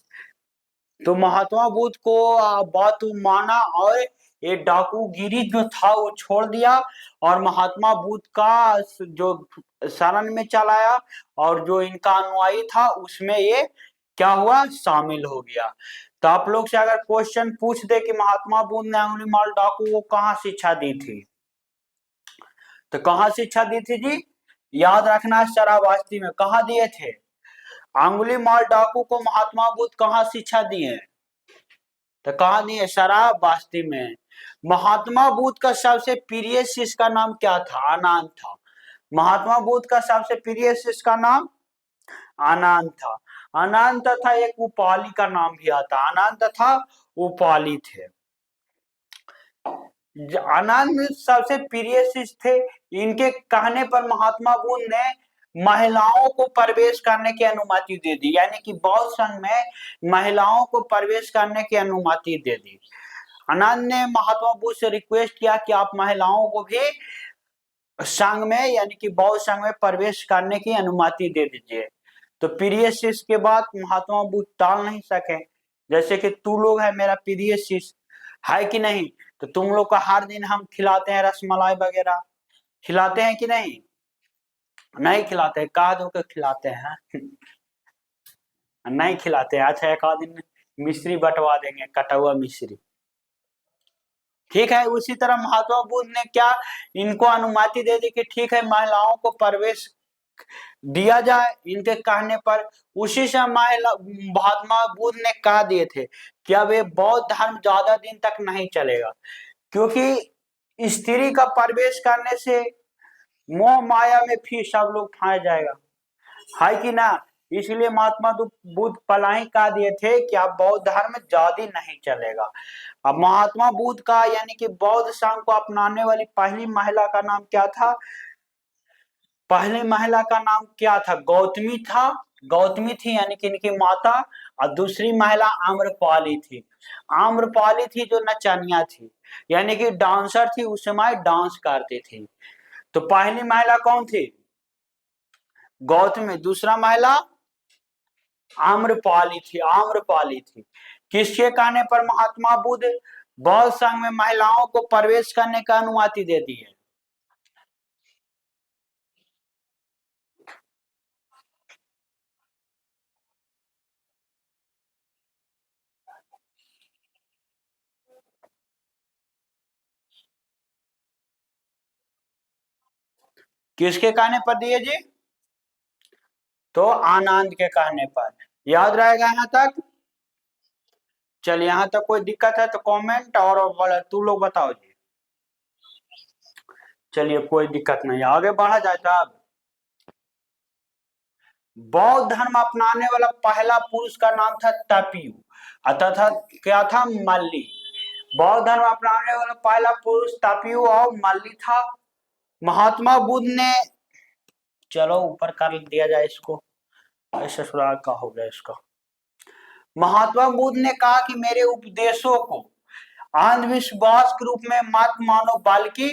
तो महात्मा बुद्ध को बात माना और ये डाकूगिरी जो था वो छोड़ दिया और महात्मा बुद्ध का जो शरण में चलाया और जो इनका अनुयायी था उसमें ये क्या हुआ, शामिल हो गया। तो आप लोग से अगर क्वेश्चन पूछ दे कि महात्मा बुद्ध ने अंगुलीमाल डाकू को कहाँ शिक्षा दी थी, तो कहाँ शिक्षा दी थी जी? याद रखना, शराबास्ती में। कहाँ दिए थे? अंगुलीमाल डाकू को महात्मा बुद्ध कहाँ शिक्षा दिए? तो कहा दिए, शराबास्ती में। महात्मा बुद्ध का सबसे प्रिय शिष्य का नाम क्या था? आनंद था। महात्मा बुद्ध का सबसे प्रिय शिष्य का नाम आनंद था। आनंद तथा एक उपाली का नाम भी आता, आनंद तथा उपाली थे। आनंद सबसे प्रिय शिष्य थे। इनके कहने पर महात्मा बुद्ध ने महिलाओं को प्रवेश करने की अनुमति दे दी, यानी कि बौद्ध संघ में महिलाओं को प्रवेश करने की अनुमति दे दी। आनंद ने महात्मा बुद्ध से रिक्वेस्ट किया कि आप महिलाओं को भी संघ में, यानी कि बौद्ध संघ में प्रवेश करने की अनुमति दे दीजिए। तो प्रिय शिष्य के बाद महात्मा बुद्ध टाल नहीं सके। जैसे कि तू लोग है मेरा प्रिय शिष्य, है कि नहीं, तो तुम लोग का हर दिन हम खिलाते हैं, रसमलाई वगैरह खिलाते हैं कि नहीं? नहीं खिलाते, कहा दो के खिलाते हैं नहीं खिलाते। अच्छा एक आध दिन मिश्री बंटवा देंगे, कटा हुआ मिश्री, ठीक है। उसी तरह महात्मा बुद्ध ने क्या इनको अनुमति दे दी कि ठीक है महिलाओं को प्रवेश दिया जाए इनके कहने पर। उसी समय महात्मा बुद्ध ने कह दिए थे कि अब ये बौद्ध धर्म ज्यादा दिन तक नहीं चलेगा, क्योंकि स्त्री का प्रवेश करने से मोह माया में फिर सब लोग फंस जाएगा, है कि ना। इसलिए महात्मा बुद्ध पलाही कह दिए थे कि अब बौद्ध धर्म ज्यादा नहीं चलेगा। अब महात्मा बुद्ध का यानी कि बौद्ध संघ को अपनाने वाली पहली महिला का नाम क्या था? पहली महिला का नाम क्या था? गौतमी था। गौतमी थी यानी कि इनकी माता। और दूसरी महिला आम्रपाली थी। आम्रपाली थी जो नचनिया थी, यानी कि डांसर थी, उस समय डांस करती थी। तो पहली महिला कौन थी? गौतमी। दूसरा महिला आम्रपाली थी। आम्रपाली थी। किसके कहने पर महात्मा बुद्ध बौद्ध संघ में महिलाओं को प्रवेश करने का अनुमति दे दी है? किसके कहने पर दिए जी? तो आनंद के कहने पर। याद रहेगा यहाँ तक? चलिए, यहाँ तक कोई दिक्कत है तो कमेंट और तू लोग बताओ जी। चलिए, कोई दिक्कत नहीं, आगे बढ़ा जाए। तब बौद्ध धर्म अपनाने वाला पहला पुरुष का नाम था तपियु, अतः क्या था? मल्ली। बौद्ध धर्म अपनाने वाला पहला पुरुष तपियु और मल्ली था। महात्मा बुद्ध ने, चलो ऊपर कर दिया जाए इसको, ऐसा सुराग का हो गया इसका। महात्मा बुद्ध ने कहा कि मेरे उपदेशों को अंधविश्वास के रूप में मत मानो, बल्कि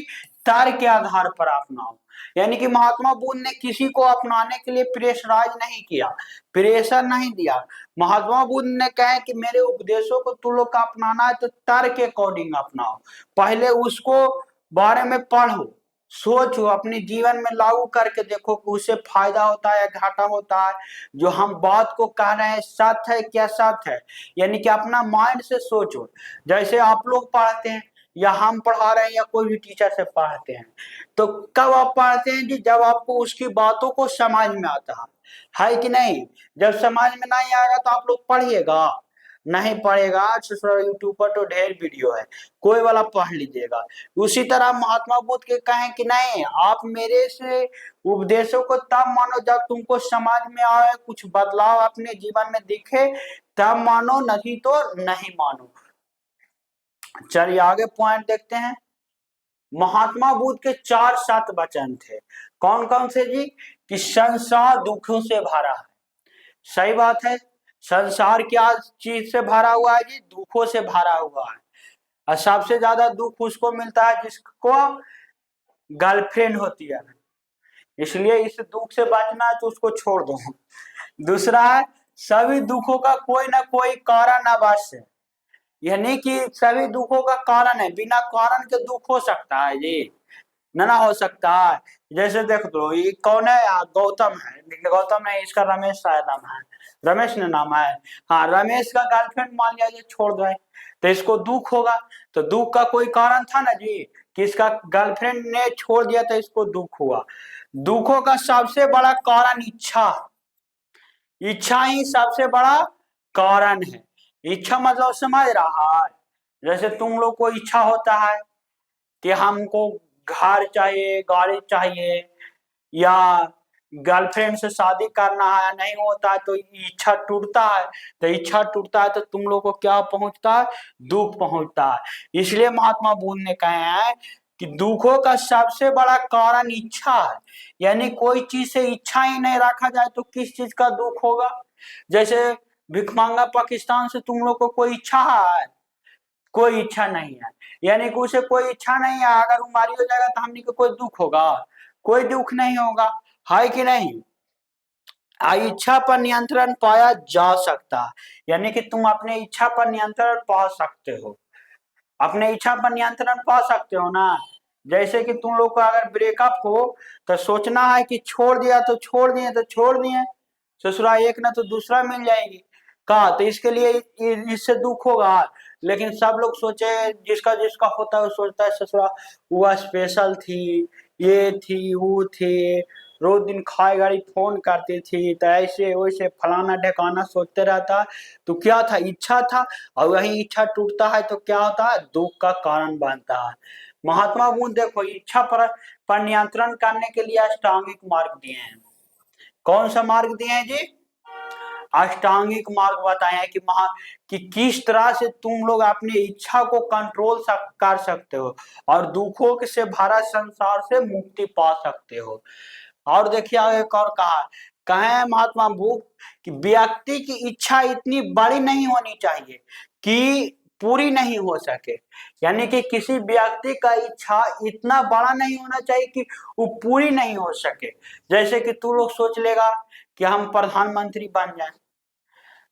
तर्क के आधार पर अपनाओ। यानी कि महात्मा बुद्ध ने किसी को अपनाने के लिए प्रेशराइज नहीं किया, प्रेशर नहीं दिया। महात्मा बुद्ध ने कहा कि मेरे उपदेशों को तुम लोग का अपनाना है तो तर्क के अकॉर्डिंग अपनाओ। पहले उसको बारे में पढ़ो, सोचो, अपने जीवन में लागू करके देखो कि उससे फायदा होता है या घाटा होता है। जो हम बात को कह रहे हैं सत्य है क्या सत्य है, यानी कि अपना माइंड से सोचो। जैसे आप लोग पढ़ते हैं या हम पढ़ा रहे हैं या कोई भी टीचर से पढ़ते हैं, तो कब आप पढ़ते हैं कि जब आपको उसकी बातों को समझ में आता है कि नहीं? जब समझ में नहीं आएगा तो आप लोग पढ़िएगा? नहीं पढ़ेगा। यूट्यूब पर तो ढेर वीडियो है, कोई वाला पढ़ लीजिएगा। उसी तरह महात्मा बुद्ध के कहें कि नहीं, आप मेरे से उपदेशों को तब मानो जब तुमको समझ में आए, कुछ बदलाव अपने जीवन में दिखे, तब मानो, नहीं तो नहीं मानो। चलिए आगे पॉइंट देखते हैं। महात्मा बुद्ध के 4 7 वचन थे। कौन कौन से जी? कि संसार दुखों से भरा है। सही बात है। संसार क्या चीज से भरा हुआ है जी? दुखों से भरा हुआ है। और सबसे ज्यादा दुख उसको मिलता है जिसको गर्लफ्रेंड होती है। इसलिए इस दुख से बचना है तो उसको छोड़ दो। दूसरा है, सभी दुखों का कोई ना कोई कारण अवश्य है। यानी कि सभी दुखों का कारण है, बिना कारण के दुख हो सकता है जी? ना हो सकता है। जैसे देख दो, ये कौन है? गौतम है। गौतम नहीं, इसका रमेश शायद नाम है। रमेश ने नाम है। हाँ, रमेश का गर्लफ्रेंड मान लिया ये छोड़ दो, तो इसको दुख होगा। तो दुख का कोई कारण था ना जी, कि इसका गर्लफ्रेंड ने छोड़ दिया तो इसको दुख हुआ। दुखों का सबसे बड़ा कारण इच्छा। इच्छा ही सबसे बड़ा कारण है। इच्छा मतलब समझ रहा है? जैसे तुम लोग को इच्छा होता है कि हमको घर चाहिए, गाड़ी चाहिए, या गर्लफ्रेंड से शादी करना है, नहीं होता है तो इच्छा टूटता है। तो इच्छा टूटता है तो तुम लोग को क्या पहुंचता है? दुख पहुंचता है। इसलिए महात्मा बुद्ध ने कहे हैं कि दुखों का सबसे बड़ा कारण इच्छा है। यानी कोई चीज से इच्छा ही नहीं रखा जाए तो किस चीज का दुख होगा? जैसे भिखमंगा पाकिस्तान से तुम लोग को कोई इच्छा है? कोई इच्छा नहीं है। यानी कि उसे कोई इच्छा नहीं है, अगर वो मारी हो जाएगा तो हमने को कोई दुख होगा? कोई दुख नहीं होगा, है कि नहीं? इच्छा पर नियंत्रण पाया जा सकता है। यानी कि तुम अपने इच्छा पर नियंत्रण पा सकते हो। अपने इच्छा पर नियंत्रण पा सकते हो ना। जैसे कि तुम लोग को अगर ब्रेकअप हो तो सोचना है कि छोड़ दिया तो छोड़ दिए, तो छोड़ दिए, ससुरा एक ना तो दूसरा मिल जाएगी का, तो इसके लिए इससे दुख होगा। लेकिन सब लोग सोचे, जिसका जिसका होता है वो सोचता है ससुरा वो स्पेशल थी, ये थी वो थी, रोज दिन खाए गाड़ी फोन करती थी, तो ऐसे वैसे फलाना ढेकाना सोचते रहता। तो क्या था? इच्छा था। और वही इच्छा टूटता है तो क्या होता है? दुख का कारण बनता है। महात्मा बुद्ध देखो इच्छा पर नियंत्रण करने के लिए अष्टांगिक मार्ग दिए हैं। कौन सा मार्ग दिए हैं जी? अष्टांगिक मार्ग बताए हैं कि किस तरह से तुम लोग अपनी इच्छा को कंट्रोल कर सकते हो और दुखों से भरा संसार से मुक्ति पा सकते हो। और देखिए एक और कहा महात्मा बुद्ध कि व्यक्ति की इच्छा इतनी बड़ी नहीं होनी चाहिए कि पूरी नहीं हो सके, यानी कि किसी व्यक्ति का इच्छा इतना बड़ा नहीं होना चाहिए कि वो पूरी नहीं हो सके। जैसे कि तू लोग सोच लेगा कि हम प्रधानमंत्री बन जाए,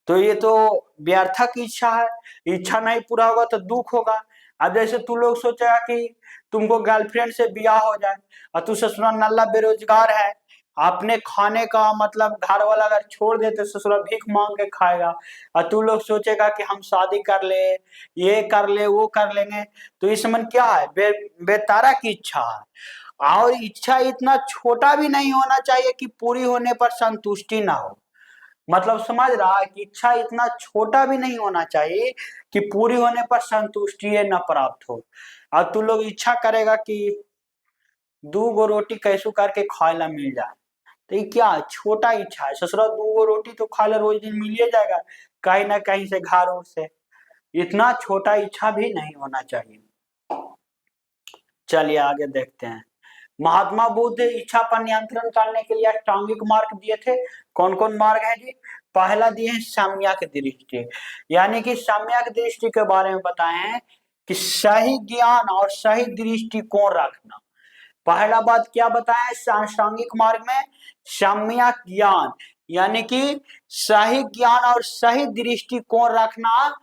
तो ये तो व्यर्थक इच्छा है, इच्छा नहीं पूरा होगा तो दुख होगा। अब जैसे तू लोग सोचेगा कि तुमको गर्लफ्रेंड से ब्याह हो जाए और तू ससुरा नल्ला बेरोजगार है, अपने खाने का मतलब घर वाला अगर छोड़ दे तो ससुरा भीख मांग के खाएगा, और तू लोग सोचेगा कि हम शादी कर ले, ये कर ले, वो कर लेंगे। तो इस मन क्या है, बेतारा की इच्छा है। और इच्छा इतना छोटा भी नहीं होना चाहिए कि पूरी होने पर संतुष्टि ना हो। मतलब समझ रहा है कि इच्छा इतना छोटा भी नहीं होना चाहिए कि पूरी होने पर संतुष्टि न प्राप्त हो। और तू लोग इच्छा करेगा कि 2 गो रोटी कैसू करके खाए ला मिल जाए, तो ये क्या छोटा इच्छा है। ससुरा 2 गो रोटी तो खा ला रोज दिन मिल ही जाएगा कहीं ना कहीं से, घर और से। इतना छोटा इच्छा भी नहीं होना चाहिए। चलिए आगे देखते हैं। महात्मा बुद्ध इच्छा पर नियंत्रण करने के लिए अष्टांगिक मार्ग दिए थे। कौन कौन मार्ग है जी? पहला दिए हैं सम्यक दृष्टि, यानी कि सम्यक दृष्टि के बारे में बताए हैं कि सही ज्ञान और सही दृष्टिकोण रखना। पहला बात क्या बताया अष्टांगिक मार्ग में? सम्यक ज्ञान, यानी कि सही ज्ञान और सही दृष्टिकोण रखना।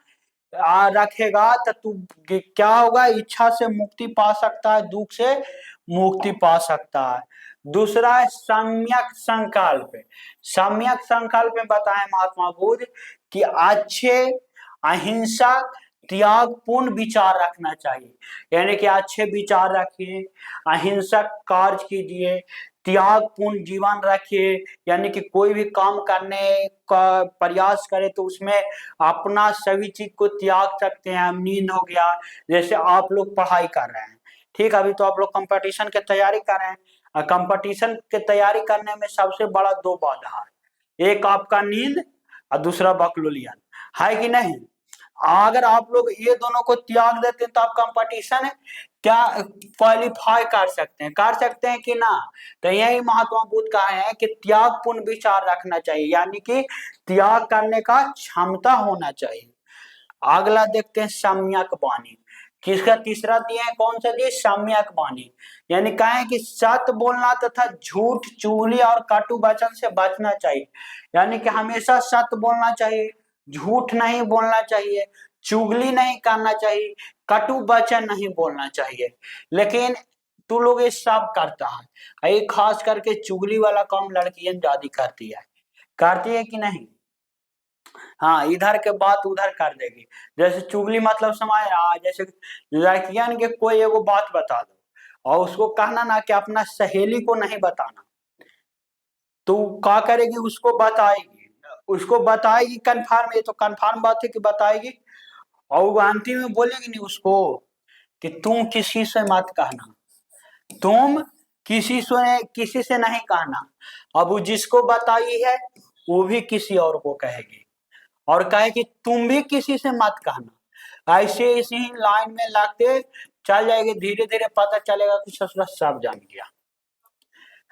रखेगा तो तू क्या होगा, इच्छा से मुक्ति पा सकता है, दुख से मुक्ति पा सकता है। दूसरा है सम्यक संकल्प। सम्यक संकल्प में बताए महात्मा बुद्ध कि अच्छे, अहिंसक, त्यागपूर्ण विचार रखना चाहिए, यानी कि अच्छे विचार रखिए, अहिंसक कार्य कीजिए, त्यागपूर्ण जीवन रखिए, यानी कि कोई भी काम करने का प्रयास करे तो उसमें अपना सभी चीज को त्याग सकते हैं। नींद हो गया, जैसे आप लोग पढ़ाई कर रहे हैं, ठीक, अभी तो आप लोग कंपटीशन की तैयारी कर रहे हैं, और कंपटीशन की तैयारी करने में सबसे बड़ा 2 बाधा है, एक आपका नींद और दूसरा बकलोलियन, है कि नहीं? अगर आप लोग ये दोनों को त्याग देते हैं तो आप कंपटीशन क्या क्वालिफाई कर सकते हैं कि ना? तो यही महात्मा बुद्ध का है कि त्यागपूर्ण विचार रखना चाहिए, यानी कि त्याग करने का क्षमता होना चाहिए। अगला देखते हैं सम्यक वाणी। किसका तीसरा दिया है, कौन सा दिया? सम्यक वाणी, यानी कहें कि सत्य बोलना तथा झूठ, चुगली और कटु वचन से बचना चाहिए, यानी कि हमेशा सत्य बोलना चाहिए, झूठ नहीं बोलना चाहिए, चुगली नहीं करना चाहिए, कटु वचन नहीं बोलना चाहिए। लेकिन तू लोग ये सब करता है, ये खास करके चुगली वाला काम लड़कियां ज्यादा करती है कि नहीं? हाँ, इधर के बात उधर कर देगी। जैसे चुगली मतलब समझ रहा, जैसे लड़कियन के कोई एगो बात बता दो और उसको कहना ना कि अपना सहेली को नहीं बताना, तो क्या करेगी, उसको बताएगी कंफर्म, ये तो कंफर्म बात है कि बताएगी, और वो अंतिम में बोलेगी नहीं उसको कि तुम किसी से मत कहना, तुम किसी से नहीं कहना। अब वो जिसको बताई है वो भी किसी और को कहेगी और कहे कि तुम भी किसी से मत कहना। ऐसे इसी लाइन में लगते चल जाएगी, धीरे धीरे पता चलेगा कि ससुरा सब जान गया।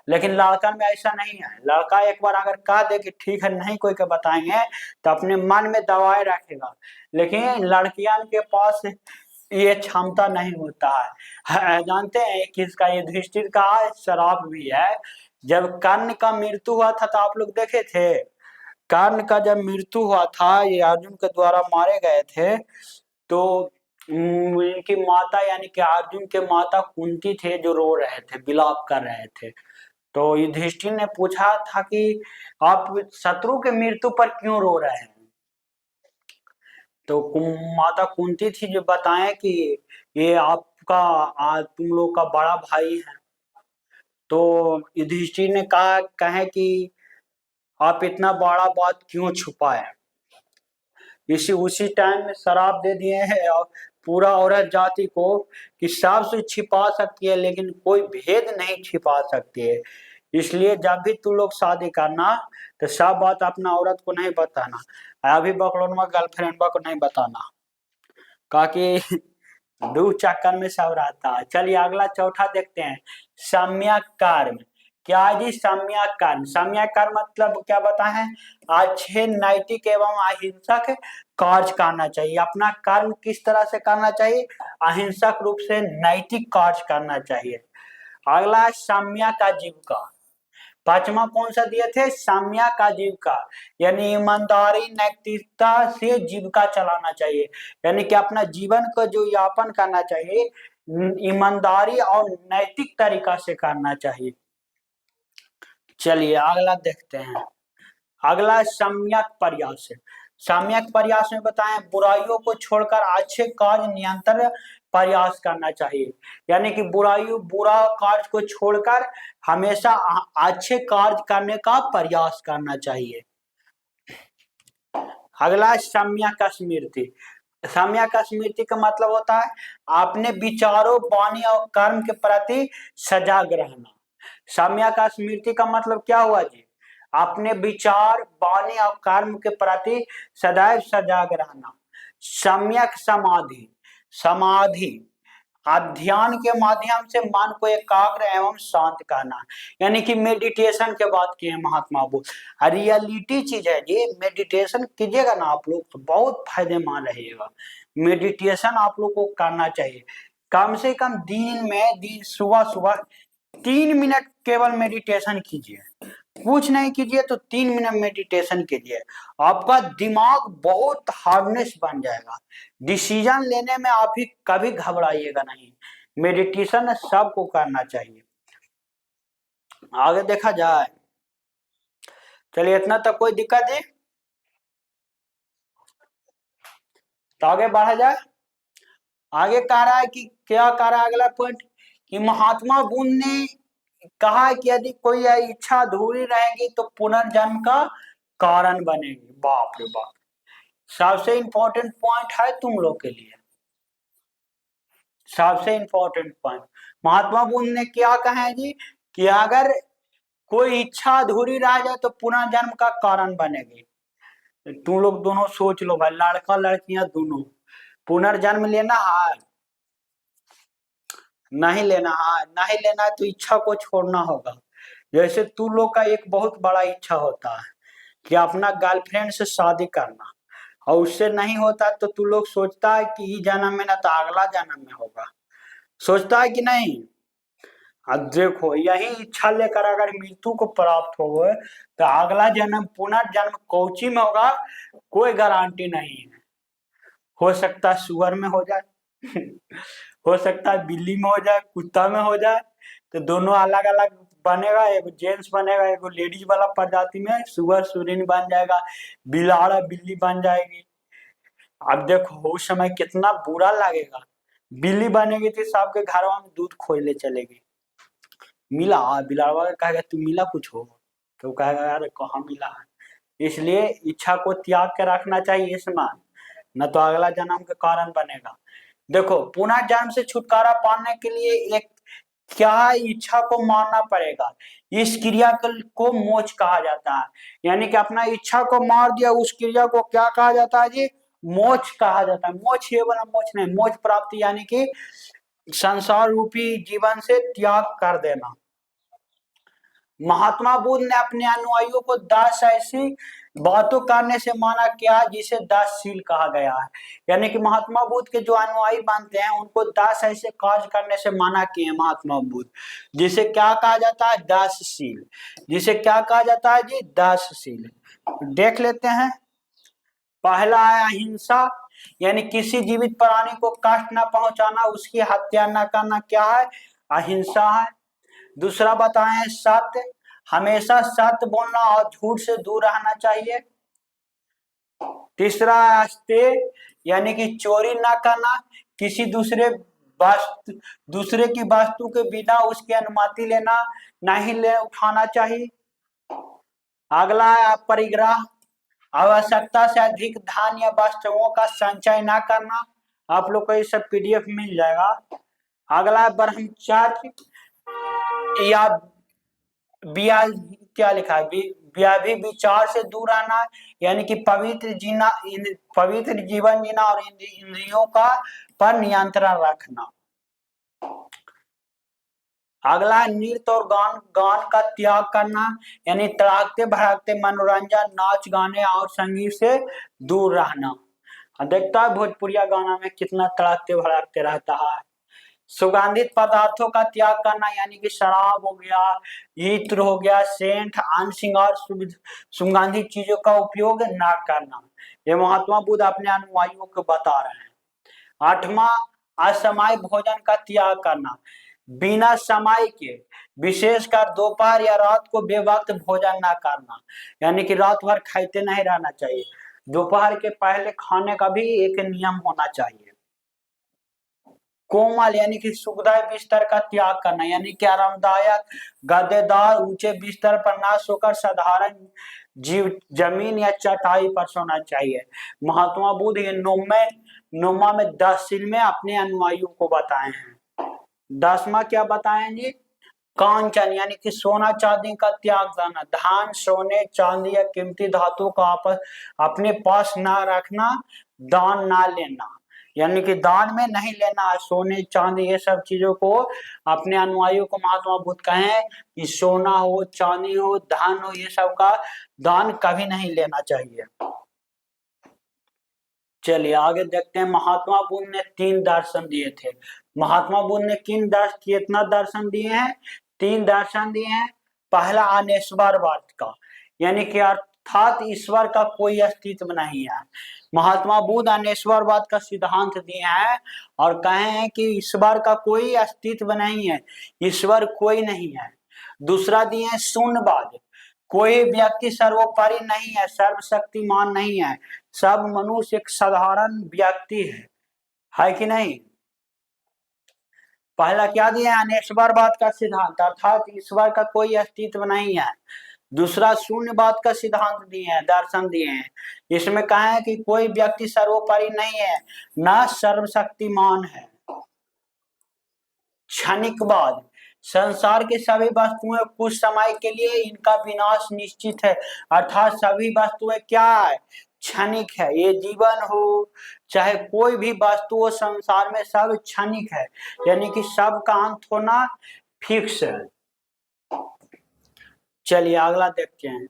लेकिन लड़का में ऐसा नहीं है, लड़का एक बार अगर कह दे कि ठीक है नहीं कोई के बताएंगे तो अपने मन में दबाए रखेगा, लेकिन लड़कियां के पास ये क्षमता नहीं होता है। जानते हैं कि इसका ये युधिष्ठिर का श्राप भी है। जब कर्ण का मृत्यु हुआ था तो आप लोग देखे थे, कर्ण का जब मृत्यु हुआ था, ये अर्जुन के द्वारा मारे गए थे, तो इनकी माता यानी कि अर्जुन के माता कुंती थे जो रो रहे थे, विलाप कर रहे थे। तो युधिष्ठिर ने पूछा था कि आप शत्रु के मृत्यु पर क्यों रो रहे हैं? तो माता कुंती थी जो बताएं कि ये आपका तुम लोग का बड़ा भाई है। तो युधिष्ठिर ने कहे कि आप इतना बड़ा बात क्यों छुपाए? इसी उसी टाइम में शराब दे दिए हैं और पूरा औरत जाति को कि सबसे छिपा सकती है लेकिन कोई भेद नहीं छिपा सकती है। इसलिए जब भी तू लोग शादी करना तो सब बात अपना औरत को नहीं बताना, अभी बकलोनमा गर्लफ्रेंड को नहीं बताना, ताकि दो चक्कर में सब रहता है। चलिए अगला चौथा देखते हैं, सम्यक कर्म। क्या है जी सम्यक कर्म? सम्यक कर्म मतलब क्या बताएं? अच्छे नैतिक एवं अहिंसक कार्य करना चाहिए। अपना कर्म किस तरह से करना चाहिए? अहिंसक रूप से नैतिक कार्य करना चाहिए। अगला सम्यक आजीविका। पांचवा कौन सा दिए थे? सम्यक आजीविका, यानी ईमानदारी नैतिकता से जीविका चलाना चाहिए, यानी कि अपना जीवन को जो यापन करना चाहिए ईमानदारी और नैतिक तरीका से करना चाहिए। चलिए अगला देखते हैं, अगला सम्यक प्रयास। सम्यक प्रयास में बताएं बुराइयों को छोड़कर अच्छे कार्य निरंतर प्रयास करना चाहिए, यानी कि बुरा कार्य को छोड़कर हमेशा अच्छे कार्य करने का प्रयास करना चाहिए। अगला सम्यक स्मृति। सम्यक स्मृति का मतलब होता है अपने विचारों वाणी और कर्म के प्रति सजग रहना। सम्यक स्मृति का मतलब क्या हुआ जी? अपने विचार वाणी और कर्म के प्रति सदैव सजग रहना। सम्यक समाधि। समाधि अध्ययन के माध्यम से मन को एकाग्र एवं शांत करना, यानी कि मेडिटेशन के बात किए महात्मा बुद्ध। रियलिटी चीज है जी, मेडिटेशन कीजिएगा ना आप लोग तो बहुत फायदेमंद रहेगा। मेडिटेशन आप लोग को करना चाहिए, कम से कम दिन सुबह सुबह 3 मिनट केवल मेडिटेशन कीजिए, कुछ नहीं कीजिए तो 3 मिनट मेडिटेशन कीजिए। आपका दिमाग बहुत हार्डनेस बन जाएगा, डिसीजन लेने में आप ही कभी घबराइएगा नहीं। मेडिटेशन सबको करना चाहिए। आगे देखा जाए, चलिए इतना तक कोई दिक्कत है तो आगे बढ़ा जाए। आगे कह रहा है कि क्या कह रहा है अगला पॉइंट, कि महात्मा बुद्ध ने कहा कि यदि कोई इच्छा अधूरी रहेगी तो पुनर्जन्म का कारण बनेगी। बाप रे बाप, सबसे इंपॉर्टेंट पॉइंट है तुम लोग के लिए, सबसे इंपॉर्टेंट पॉइंट। महात्मा बुद्ध ने क्या कहा है जी, कि अगर कोई इच्छा अधूरी रह जाए तो पुनर्जन्म का कारण बनेगी। तुम लोग दोनों सोच लो भाई, लड़का लड़कियां दोनों, पुनर्जन्म लेना है नहीं लेना है? नहीं लेना है तो इच्छा को छोड़ना होगा। जैसे तू लोग का एक बहुत बड़ा इच्छा होता है कि अपना गर्लफ्रेंड से शादी करना, और उससे नहीं होता तो तू लोग सोचता है कि इस जन्म में ना तो अगला जन्म में होगा, सोचता है कि नहीं? अब देखो यही इच्छा लेकर अगर मृत्यु को प्राप्त हो गए तो अगला जन्म पुनर्जन्म कौची में होगा कोई गारंटी नहीं है। हो सकता है सुअर में हो जाए हो सकता है बिल्ली में हो जाए, कुत्ता में हो जाए, तो दोनों अलग अलग बनेगा, एक जेंट्स बनेगा, एक लेडीज वाला प्रजाति में सुअर सुरीन बन जाएगा, बिलाड़ा बिल्ली बन जाएगी। अब देखो उस समय कितना बुरा लगेगा, बिल्ली बनेगी तो सबके घर में दूध खोले चलेगी, मिला बिलाड़वा कहेगा तू मिला कुछ हो, तो कहेगा यार कहाँ मिला है। इसलिए इच्छा को त्याग के रखना चाहिए इसमें, न तो अगला जन्म के कारण बनेगा। देखो पुनर्जन्म से छुटकारा पाने के लिए एक क्या इच्छा को मारना पड़ेगा, इस क्रिया को मोक्ष कहा जाता है, यानी कि अपना इच्छा को मार दिया उस क्रिया को क्या कहा जाता है जी? मोक्ष कहा जाता है। मोक्ष ये वाला मोक्ष नहीं, मोक्ष प्राप्ति यानी कि संसार रूपी जीवन से त्याग कर देना। महात्मा बुद्ध ने अपने अनुयायियों को 10 ऐसी बातों करने से माना किया जिसे 10 शील कहा गया है, यानी कि महात्मा बुद्ध के जो अनुयायी बनते हैं उनको 10 ऐसे कार्य करने से माना किए महात्मा बुद्ध, जिसे क्या कहा जाता है? 10 शील। जिसे क्या कहा जाता है जी? 10 शील। देख लेते हैं। पहला है अहिंसा, यानी किसी जीवित प्राणी को कष्ट न पहुंचाना, उसकी हत्या न करना, क्या है? अहिंसा है। दूसरा बताएं सत्य, हमेशा सत्य बोलना और झूठ से दूर रहना चाहिए। तीसरा अस्तेय, यानी कि चोरी ना करना, किसी दूसरे की वस्तु के बिना उसकी अनुमति लेना नहीं ले उठाना चाहिए। अगला है अपरिग्रह, आवश्यकता से अधिक धान या वस्तुओं का संचय न करना। आप लोग को ये सब पीडीएफ मिल जाएगा। अगला ब्रह्मचर्य या क्या लिखा है, व्याधि विचार से दूर रहना, यानी कि पवित्र जीवन जीना और इंद्रियों का पर नियंत्रण रखना। अगला नृत्य और गान का त्याग करना, यानी तड़कते भड़कते मनोरंजन, नाच गाने और संगीत से दूर रहना। देखता है भोजपुरिया गाना में कितना तड़कते भड़कते रहता है। सुगंधित पदार्थों का त्याग करना, यानी कि शराब हो गया, इत्र हो गया, सेंट, अन्य श्रृंगार सुगंधित चीजों का उपयोग न करना। ये महात्मा बुद्ध अपने अनुयायियों को बता रहे हैं। 8वां असमय भोजन का त्याग करना, बिना समय के, विशेषकर दोपहर या रात को बेवक्त भोजन न करना, यानी कि रात भर खाते नहीं रहना चाहिए। दोपहर के पहले खाने का भी एक नियम होना चाहिए। कोमल यानी कि सुखदायक बिस्तर का त्याग करना, यानी कि आरामदायक गद्देदार ऊंचे बिस्तर पर ना सोकर साधारण जमीन या चटाई पर सोना चाहिए। महात्मा बुद्ध ये नोमा में 10 में अपने अनुयायियों को बताए हैं। 10वां क्या बताएंगे? कांचन यानी कि सोना चांदी का त्याग करना, धान सोने चांदी या कीमती धातु का अपने पास ना रखना, दान ना लेना, यानी कि दान में नहीं लेना। सोने चांदी ये सब चीजों को अपने अनुयायियों को महात्मा बुद्ध कहे कि सोना हो चांदी हो धान हो ये सब का दान कभी नहीं लेना चाहिए। चलिए आगे देखते हैं। महात्मा बुद्ध ने 3 दर्शन दिए थे। महात्मा बुद्ध ने कितना दर्शन दिए हैं? 3 दर्शन दिए हैं। पहला अनेश्वरवाद का, यानी कि अर्थात ईश्वर का कोई अस्तित्व नहीं है। महात्मा बुद्ध अनेश्वरवाद का सिद्धांत दिए हैं और कहे हैं कि ईश्वर का कोई अस्तित्व नहीं है, ईश्वर कोई नहीं है। दूसरा दिए हैं शून्यवाद, कोई व्यक्ति सर्वोपरि नहीं है, सर्वशक्तिमान नहीं है, सब मनुष्य एक साधारण व्यक्ति है कि नहीं। पहला क्या दिया? अनेश्वरवाद का सिद्धांत, अर्थात ईश्वर का कोई अस्तित्व नहीं है। दूसरा शून्यवाद का सिद्धांत दिए हैं, दर्शन दिए हैं। इसमें कहा है कि कोई व्यक्ति सर्वोपरि नहीं है, न सर्वशक्तिमान है। क्षणिकवाद, संसार की सभी वस्तुएं कुछ समय के लिए इनका विनाश निश्चित है, अर्थात सभी वस्तुएं क्या है? क्षणिक है। ये जीवन हो चाहे कोई भी वस्तु हो संसार में सब क्षणिक है, यानी कि सब का अंत होना फिक्स है। चलिए अगला देखते हैं।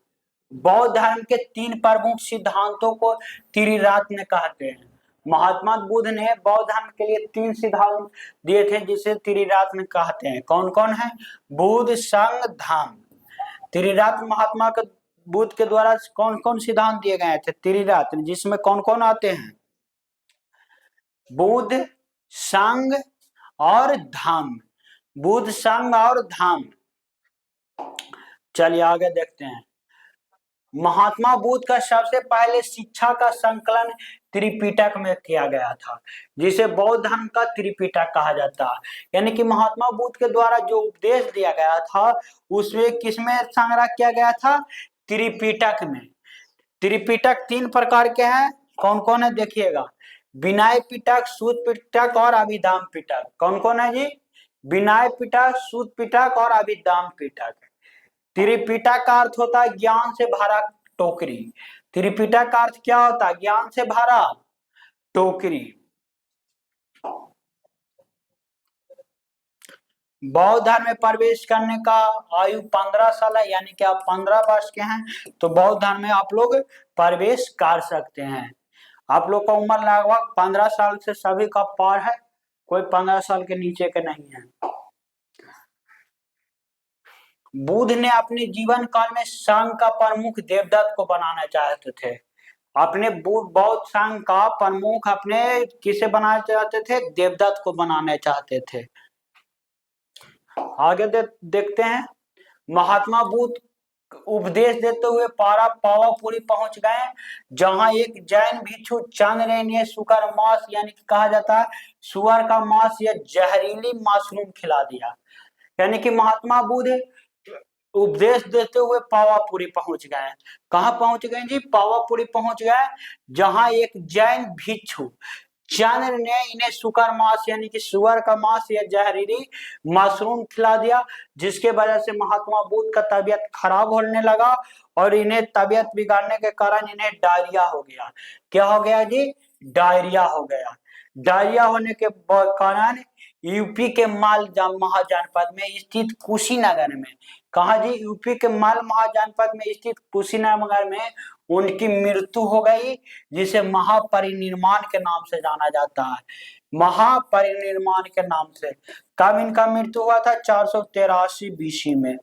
बौद्ध धर्म के 3 प्रमुख सिद्धांतों को त्रिरत्न कहते हैं। महात्मा बुद्ध ने बौद्ध धर्म के लिए 3 सिद्धांत दिए थे जिसे त्रिरत्न कहते हैं। कौन कौन है? बुद्ध संघ धम्म। त्रिरत्न महात्मा के बुद्ध के द्वारा कौन कौन सिद्धांत दिए गए थे? त्रिरत्न, जिसमें कौन कौन आते हैं? बुद्ध संघ और धम्म, बुद्ध संघ और धम्म। चलिए आगे देखते हैं। महात्मा बुद्ध का सबसे पहले शिक्षा का संकलन त्रिपिटक में किया गया था, जिसे बौद्ध धर्म का त्रिपिटक कहा जाता है। यानी कि महात्मा बुद्ध के द्वारा जो उपदेश दिया गया था उसमें किसमें संग्रह किया गया था? त्रिपिटक में। त्रिपिटक 3 प्रकार के हैं। कौन कौन है देखिएगा? विनय पिटक, सूत पिटक और अभिधाम पिटक। कौन कौन है जी? विनय पिटक, सूत पिटक और अभिधाम पिटक। त्रिपिटक का अर्थ होता है ज्ञान से भरा टोकरी। त्रिपिटक का अर्थ क्या होता है? ज्ञान से भरा टोकरी। बौद्ध धर्म में प्रवेश करने का आयु 15 साल है, यानी कि आप 15 वर्ष के हैं तो बौद्ध धर्म में आप लोग प्रवेश कर सकते हैं। आप लोग का उम्र लगभग 15 साल से सभी का पार है, कोई 15 साल के नीचे के नहीं है। बुद्ध ने अपने जीवन काल में संघ का प्रमुख देवदत्त को बनाना चाहते थे। अपने बौद्ध संघ का प्रमुख अपने किसे बनाना चाहते थे? देवदत्त को बनाना चाहते थे। आगे देखते हैं। महात्मा बुद्ध उपदेश देते हुए पावापुरी पहुंच गए, जहां एक जैन भिक्षु चंद्र ने सुकर मांस यानी कि कहा जाता है सुअर का मांस या जहरीली मशरूम खिला दिया। यानी कि महात्मा बुद्ध उपदेश देते हुए पावापुरी पहुंच गए। कहाँ पहुंच गए जी? पावापुरी पहुंच गए, जहां एक जैन भिक्षु चंद्र ने इन्हें सुकर मांस यानी कि सुअर का मांस या जहरीली मशरूम खिला दिया, जिसके वजह से महात्मा बुद्ध का तबीयत खराब होने लगा और इन्हें तबीयत बिगाड़ने के कारण इन्हें डायरिया हो गया। क्या हो गया जी? डायरिया हो गया। डायरिया होने के कारण यूपी के माल महाजनपद में स्थित कुशीनगर में, कहा जी? यूपी के माल महाजनपद में स्थित कुशीनगर में उनकी मृत्यु हो गई, जिसे महापरिनिर्वाण के नाम से जाना जाता है। महापरिनिर्वाण के नाम से। कब इनका मृत्यु हुआ था? 483 बीसी में।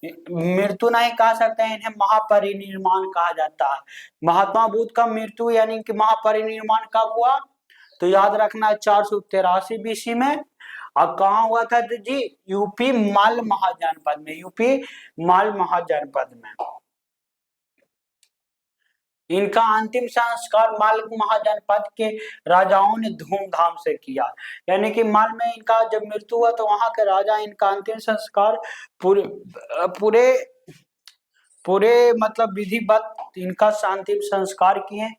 मृत्यु नहीं कह सकते हैं, इन्हें महापरिनिर्वाण कहा जाता है। महात्मा बुद्ध का मृत्यु यानी कि महापरिनिर्वाण कब हुआ? तो याद रखना 483 बीसी में। और कहाँ हुआ था जी? यूपी माल महाजनपद में। यूपी माल महाजनपद में। इनका अंतिम संस्कार माल महाजनपद के राजाओं ने धूमधाम से किया। यानी कि माल में इनका जब मृत्यु हुआ तो वहां के राजा इनका अंतिम संस्कार पूरे पूरे पूरे मतलब विधिवत इनका अंतिम संस्कार किए।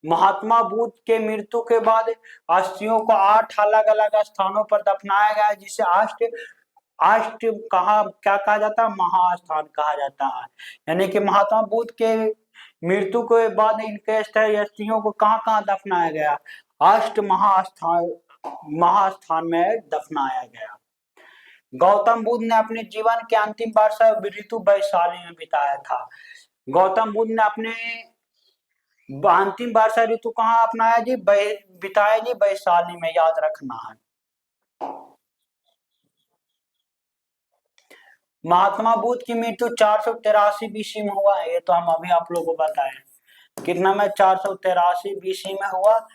महात्मा बुद्ध के मृत्यु के बाद अस्थियों को 8 अलग अलग स्थानों पर दफनाया गया, जिसे अष्ट अष्ट कहा क्या कहा जाता है? महास्थान कहा जाता है। यानी कि महात्मा बुद्ध के मृत्यु के बाद इनके अस्थियों को कहाँ कहाँ दफनाया गया? अष्ट महास्थान में दफनाया गया। गौतम बुद्ध ने अपने जीवन के अंतिम वर्ष ऋतु वैशाली में बिताया था। गौतम बुद्ध ने अपने अंतिम वर्ष ऋतु कहाँ अपनाया जी? बिताया जी वैशाली में, याद रखना है। महात्मा बुद्ध की मृत्यु 483 बीसी में हुआ है, ये तो हम अभी आप लोगों को बताएं। कितना में? 483 बीसी में हुआ।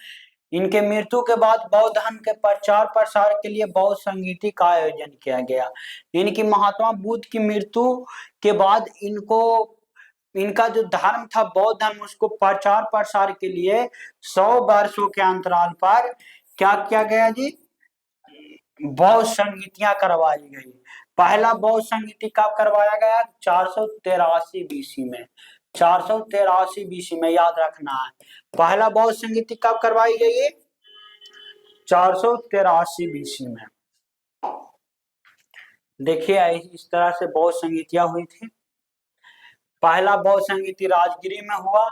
इनके मृत्यु के बाद बौद्ध धर्म के प्रचार प्रसार के लिए बौद्ध संगीति का आयोजन किया गया। इनकी महात्मा बुद्ध की मृत्यु के बाद इनका जो धर्म था बौद्ध धर्म, उसको प्रचार प्रसार के लिए 100 वर्षों के अंतराल पर क्या किया गया जी? बौद्ध संगीतियां करवाई गई। पहला बौद्ध संगीति कब करवाया गया? 483 बीसी में। 483 बीसी में, याद रखना है। पहला बौद्ध संगीति कब करवाई गई है? 483 बीसी में। देखिए इस तरह से बौद्ध संगीतियां हुई थी। पहला बौद्ध संगीति राजगिरी में हुआ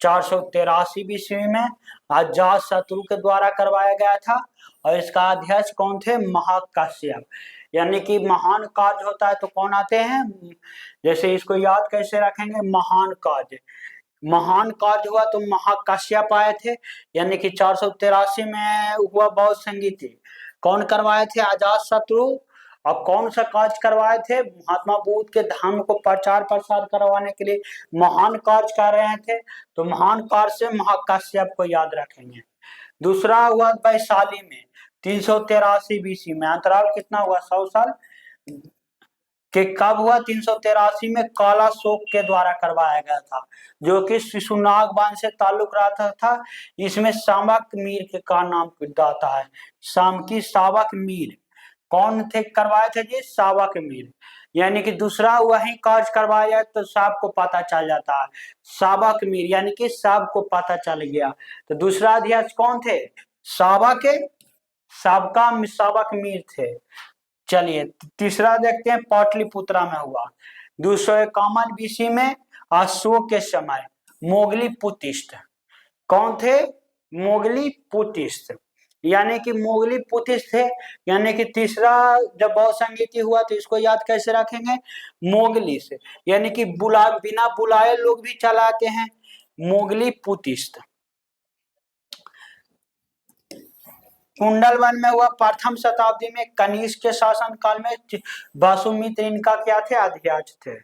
483 बीसी में, अजात शत्रु के द्वारा करवाया गया था। और इसका अध्यक्ष कौन थे? महाकाश्यप। यानी कि महान कार्य होता है तो कौन आते हैं? जैसे इसको याद कैसे रखेंगे? महान कार्य। महान कार्य हुआ तो महाकाश्यप आए थे। यानी कि 483 में हुआ बौद्ध संगीति। कौन करवाए थे? अजात शत्रु। और कौन सा कार्य करवाए थे? महात्मा बुद्ध के धर्म को प्रचार प्रसार करवाने के लिए महान कार्य कर रहे थे, तो महान कार्य से महाकाश्यप को याद रखेंगे। दूसरा हुआ वैशाली में 383 बीसी में। अंतराल कितना हुआ? 100 साल के। कब हुआ? 383 में काला शोक के द्वारा करवाया गया था, जो कि शिशुनाग वंश से ताल्लुक रखता था। इसमें सावक मीर के का नाम दाता है। शामकी सावक मीर कौन थे? करवाए थे जी? सावक मीर। यानी कि दूसरा वही कार्य करवाया जाए तो सबको पता चल जाता है। सावक मीर यानी कि सबको पता चल गया। तो दूसरा अध्यक्ष कौन थे? सावक सावक मीर थे। चलिए तीसरा देखते हैं, पाटलिपुत्रा में हुआ 251 बीसी में, अशोक के समय। मोगली पुतिष्ट कौन थे? मोगली पुतिष्ट। यानी कि मोगली पुतिष्ट थे। यानी कि तीसरा जब बौद्ध संगीति हुआ तो इसको याद कैसे रखेंगे? मोगली से। यानी कि बिना बुलाए लोग भी चलाते हैं। मोगली पुतिष्ट। कुंडलवन में हुआ प्रथम शताब्दी में, कनिष्क के शासन काल में। वासुमित्र इनका क्या थे? अध्यक्ष थे।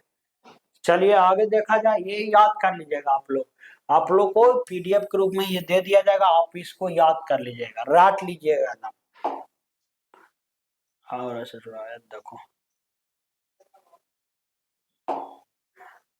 चलिए आगे देखा जाए, ये याद कर लीजिएगा आप लोग को पीडीएफ के रूप में ये दे दिया जाएगा, आप इसको याद कर लीजिएगा, रट लीजिएगा ना। और देखो,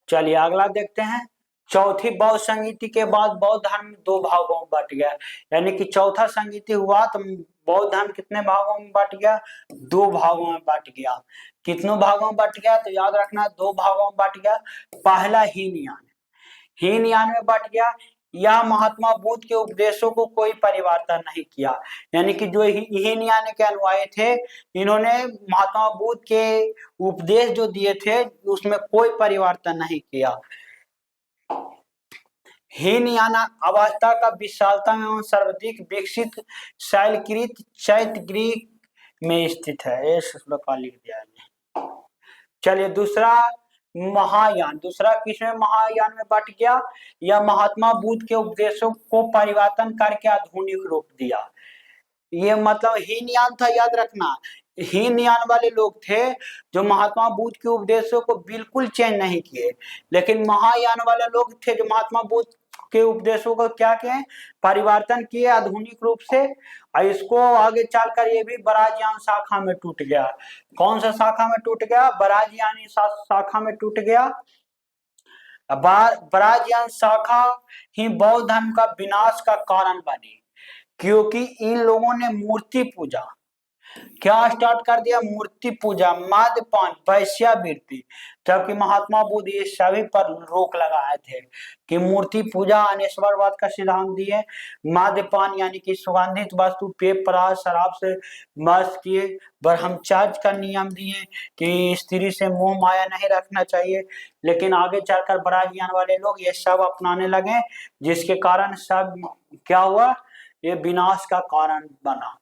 चलिए अगला देखते हैं, चौथी बौद्ध संगीति के बाद बौद्ध धर्म दो भागों में बट गया, यानी कि चौथा संगीति हुआ तो बौद्ध धर्म कितने भागों में बट गया, दो भागों में बट गया। कितनों भागों में बट गया, तो याद रखना दो भागों में बट गया। पहला हीनयान में बट गया। यह महात्मा बुद्ध के उपदेशों को कोई परिवर्तन नहीं किया, यानी कि जो हीनयान के अनुयायी थे, इन्होंने महात्मा बुद्ध के उपदेश जो दिए थे उसमें कोई परिवर्तन नहीं किया। हीनयान अवस्था का विशालता एवं सर्वाधिक विकसित शैलकृत चैत्य गृह में स्थित है। ये श्लोक लिख दिया है। चलिए दूसरा महायान, दूसरा किसमें महायान में बट गया, या महात्मा बुद्ध के उपदेशों को परिवर्तन करके आधुनिक रूप दिया। ये मतलब हीनयान था, याद रखना हीनयान वाले लोग थे जो महात्मा बुद्ध के उपदेशों को बिल्कुल चेंज नहीं किए, लेकिन महायान वाले लोग थे जो महात्मा बुद्ध के उपदेशों को क्या किए, परिवर्तन किए आधुनिक रूप से। और इसको आगे चलकर ये भी बराजियान शाखा में टूट गया। कौन सा शाखा में टूट गया, बराजियानी शाखा में टूट गया। बराजियान शाखा ही बौद्ध धर्म का विनाश का कारण बनी, क्योंकि इन लोगों ने मूर्ति पूजा क्या स्टार्ट कर दिया, मूर्ति पूजा, मद्यपान, वैश्यावृत्ति। जबकि महात्मा बुद्ध ये सभी पर रोक लगाए थे कि मूर्ति पूजा अनेश्वरवाद का सिद्धांत दिए, मद्यपान यानी कि सुगंधित वस्तु, पेय पदार्थ, शराब से मस्त किए, ब्रह्मचर्य का नियम दिए कि स्त्री से मोह माया नहीं रखना चाहिए। लेकिन आगे चलकर बराजियान वाले लोग ये सब अपनाने लगे, जिसके कारण सब क्या हुआ, ये विनाश का कारण बना।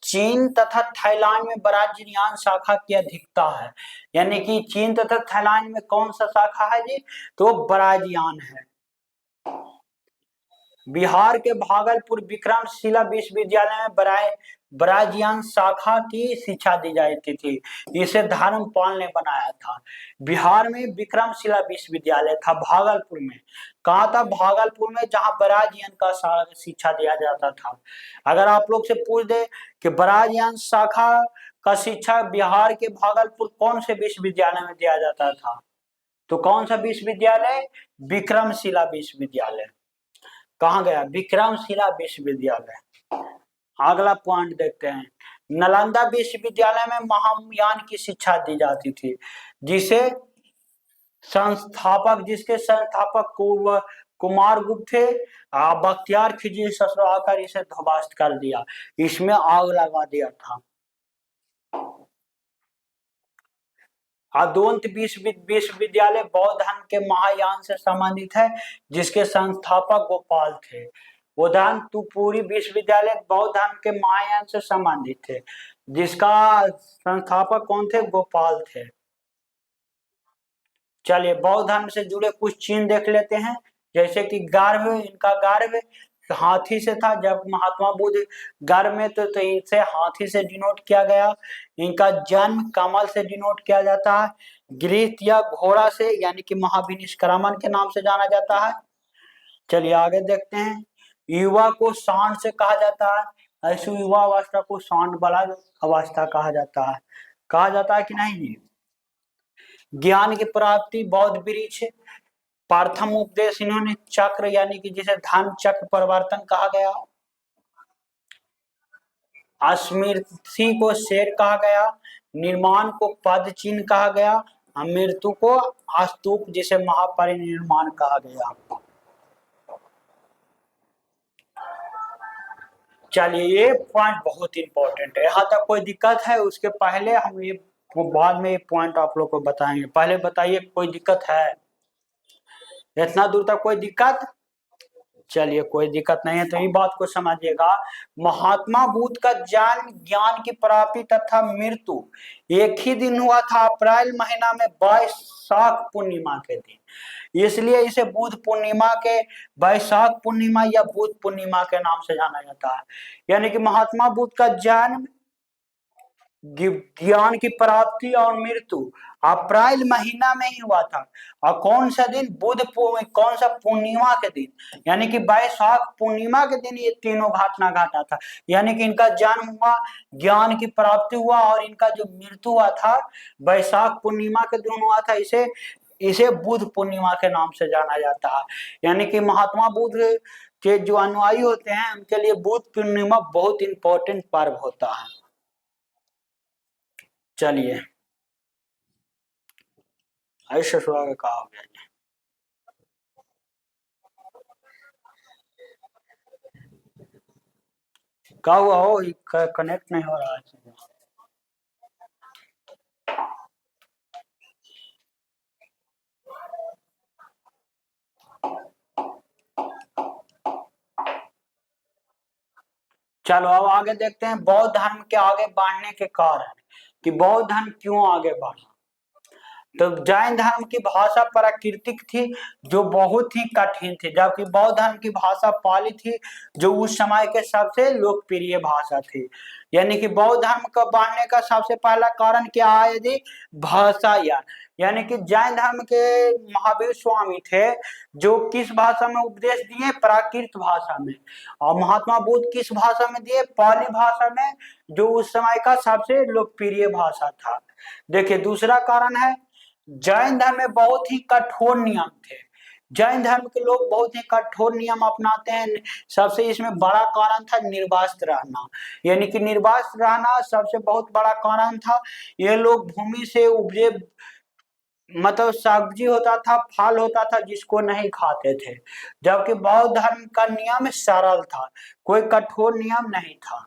चीन तथा थाईलैंड में बराजियान शाखा की अधिकता है, यानी कि चीन तथा थाईलैंड में कौन सा शाखा है जी, तो बराजियान है। बिहार के भागलपुर विक्रमशिला विश्वविद्यालय में बराजियान शाखा की शिक्षा दी जाती थी। इसे धर्मपाल ने बनाया था। बिहार में विक्रमशिला विश्वविद्यालय था भागलपुर में। कहा था, भागलपुर में, जहां बराजियान का शिक्षा दिया जाता था। अगर आप लोग से पूछ दे कि बराजियान शाखा का शिक्षा बिहार के भागलपुर कौन से विश्वविद्यालय में दिया जाता था, तो कौन सा विश्वविद्यालय, विक्रमशिला विश्वविद्यालय। कहा गया, विक्रमशिला विश्वविद्यालय। अगला पॉइंट देखते हैं, नालंदा विश्वविद्यालय में महायान की शिक्षा दी जाती थी, जिसके संस्थापक कुमार गुप्त थे। बख्तियार खिलजी ससुर आकर इसे ध्वस्त कर दिया, इसमें आग लगा दिया था। अदोन्त विश्वविद्यालय बौद्ध धर्म के महायान से संबंधित है, जिसके संस्थापक गोपाल थे। उदयपुरी विश्वविद्यालय बौद्ध धर्म के महायान से संबंधित थे, जिसका संस्थापक कौन थे, गोपाल थे। चलिए बौद्ध धर्म से जुड़े कुछ चिन्ह देख लेते हैं, जैसे कि गर्भ, इनका गर्भ हाथी से था। जब महात्मा बुद्ध गर्भ में तो इसे हाथी से डिनोट किया गया। इनका जन्म कमल से डिनोट किया जाता है। गृह या घोड़ा से, यानी कि महाभिनिष्क्रमण के नाम से जाना जाता है। चलिए आगे देखते हैं, युवा को सांड से कहा जाता है। ऐसी युवा अवस्था को सांड वाला अवस्था कहा जाता है कि नहीं जी। ज्ञान की प्राप्ति बौद्ध वृक्ष, प्रथम उपदेश इन्होंने चक्र, यानी कि जिसे धर्म चक्र परिवर्तन कहा गया। स्मृति को शेर कहा गया, निर्माण को पद चिन्ह कहा गया, मृत्यु को स्तूप जिसे महापरिनिर्माण कहा गया। चलिए ये पॉइंट बहुत इंपॉर्टेंट है, यहाँ तक कोई दिक्कत है, उसके पहले हम ये बाद में ये पॉइंट आप लोग को बताएंगे। पहले बताइए कोई दिक्कत है, इतना दूर तक कोई दिक्कत। चलिए कोई दिक्कत नहीं है, तो ये बात को समझिएगा। महात्मा बुद्ध का जन्म, ज्ञान की प्राप्ति तथा मृत्यु एक ही दिन हुआ था, अप्रैल महीना में वैशाख पूर्णिमा के दिन। इसलिए इसे बुद्ध पूर्णिमा के, वैशाख पूर्णिमा या बुद्ध पूर्णिमा के नाम से जाना जाता है। यानी कि महात्मा बुद्ध का जन्म, ज्ञान की प्राप्ति और मृत्यु अप्रैल महीना में ही हुआ था। और कौन सा दिन, कौन सा पूर्णिमा के दिन, यानी कि वैशाख पूर्णिमा के दिन ये तीनों घटना घटा था। यानी कि इनका जन्म हुआ, ज्ञान की प्राप्ति हुआ और इनका जो मृत्यु हुआ था वैशाख पूर्णिमा के दिन हुआ था। इसे इसे बुद्ध पूर्णिमा के नाम से जाना जाता है। यानी कि महात्मा बुद्ध के जो अनुयायी होते हैं उनके लिए बुद्ध पूर्णिमा बहुत इंपॉर्टेंट पर्व होता है। चलिए, ऐसे ससुरा का कहा हो गया जी। क्या हुआ हो, कनेक्ट नहीं हो रहा है। चलो अब आगे देखते हैं बौद्ध धर्म के आगे बढ़ने के कारण, कि बौद्ध धर्म क्यों आगे बढ़ा। तो जैन धर्म की भाषा प्राकृतिक थी जो बहुत ही कठिन थी, जबकि बौद्ध धर्म की भाषा पाली थी जो उस समय के सबसे लोकप्रिय भाषा थी। यानी कि बौद्ध धर्म का बढ़ने का सबसे पहला कारण क्या है जी, भाषा। यानी कि जैन धर्म के महावीर स्वामी थे जो किस भाषा में उपदेश दिए, प्राकृत भाषा में। और महात्मा बुद्ध किस भाषा में दिए, पाली भाषा में, जो उस समय का सबसे लोकप्रिय भाषा था। देखिए दूसरा कारण है, जैन धर्म में बहुत ही कठोर नियम थे। जैन धर्म के लोग बहुत ही कठोर नियम अपनाते हैं। सबसे इसमें बड़ा कारण था निर्वासित रहना। यानी कि निर्वासित रहना सबसे बहुत बड़ा कारण था। ये लोग भूमि से उपजे मतलब सब्जी होता था, फल होता था, जिसको नहीं खाते थे। जबकि बौद्ध धर्म का नियम सरल था, कोई कठोर नियम नहीं था।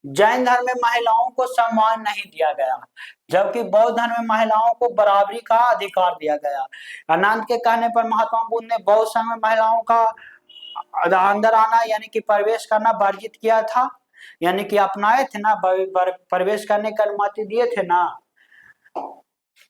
जैन धर्म में महिलाओं को सम्मान नहीं दिया गया, जबकि बौद्ध धर्म में महिलाओं को बराबरी का अधिकार दिया गया। अनंत के कहने पर महात्मा बुद्ध ने बौद्ध संघ में महिलाओं का अंदर आना यानी कि प्रवेश करना वर्जित किया था। यानी कि अपनाए थे ना, प्रवेश करने की अनुमति दिए थे ना।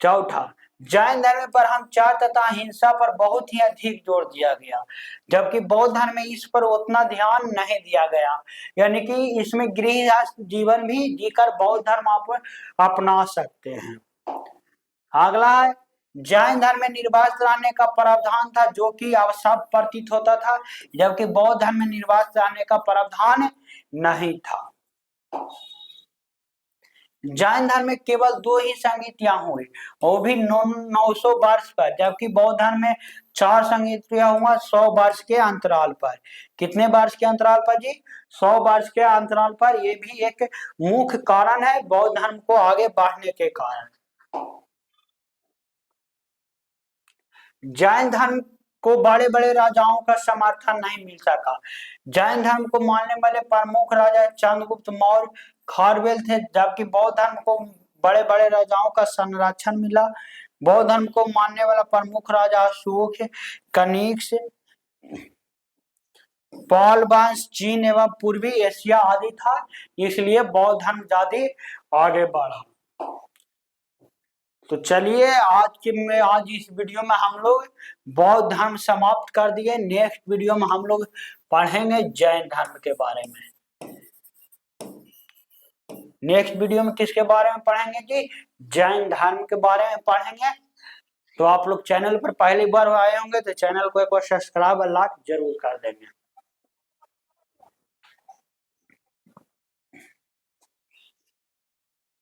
चौथा, जैन धर्म पर हम चार तथा हिंसा पर बहुत ही अधिक जोर दिया गया, जबकि बौद्ध धर्म में इस पर उतना ध्यान नहीं दिया गया। यानी कि इसमें गृहस्थ जीवन भी जीकर बौद्ध धर्म आप अपना सकते हैं। अगला है, जैन धर्म में निर्वासित रहने का प्रावधान था जो कि आवश्यक प्रतीत होता था, जबकि बौद्ध धर्म में निर्वासित रहने का प्रावधान नहीं था। जैन धर्म में केवल 2 ही संगीतियां हुई, वो भी 900 वर्ष पर, जबकि बौद्ध धर्म में 4 संगीतियां हुआ 100 वर्ष के अंतराल पर। कितने वर्ष के अंतराल पर जी, 100 वर्ष के अंतराल पर। ये भी एक मुख्य कारण है बौद्ध धर्म को आगे बढ़ने के कारण। जैन धर्म को बड़े बड़े राजाओं का समर्थन नहीं मिल सका। जैन धर्म को मानने वाले प्रमुख राजा चंद्रगुप्त मौर्य, खारवेल थे, जबकि बौद्ध धर्म को बड़े बड़े राजाओं का संरक्षण मिला। बौद्ध धर्म को मानने वाला प्रमुख राजा अशोक, कनिष्क, पाल वंश, चीन एवं पूर्वी एशिया आदि था, इसलिए बौद्ध धर्म ज्यादा आगे बढ़ा। तो चलिए आज इस वीडियो में हम लोग बौद्ध धर्म समाप्त कर दिए। नेक्स्ट वीडियो में हम लोग पढ़ेंगे जैन धर्म के बारे में। नेक्स्ट वीडियो में किसके बारे में पढ़ेंगे जी, जैन धर्म के बारे में पढ़ेंगे। तो आप लोग चैनल पर पहली बार आए होंगे तो चैनल को एक बार सब्सक्राइब और लाइक जरूर कर देंगे।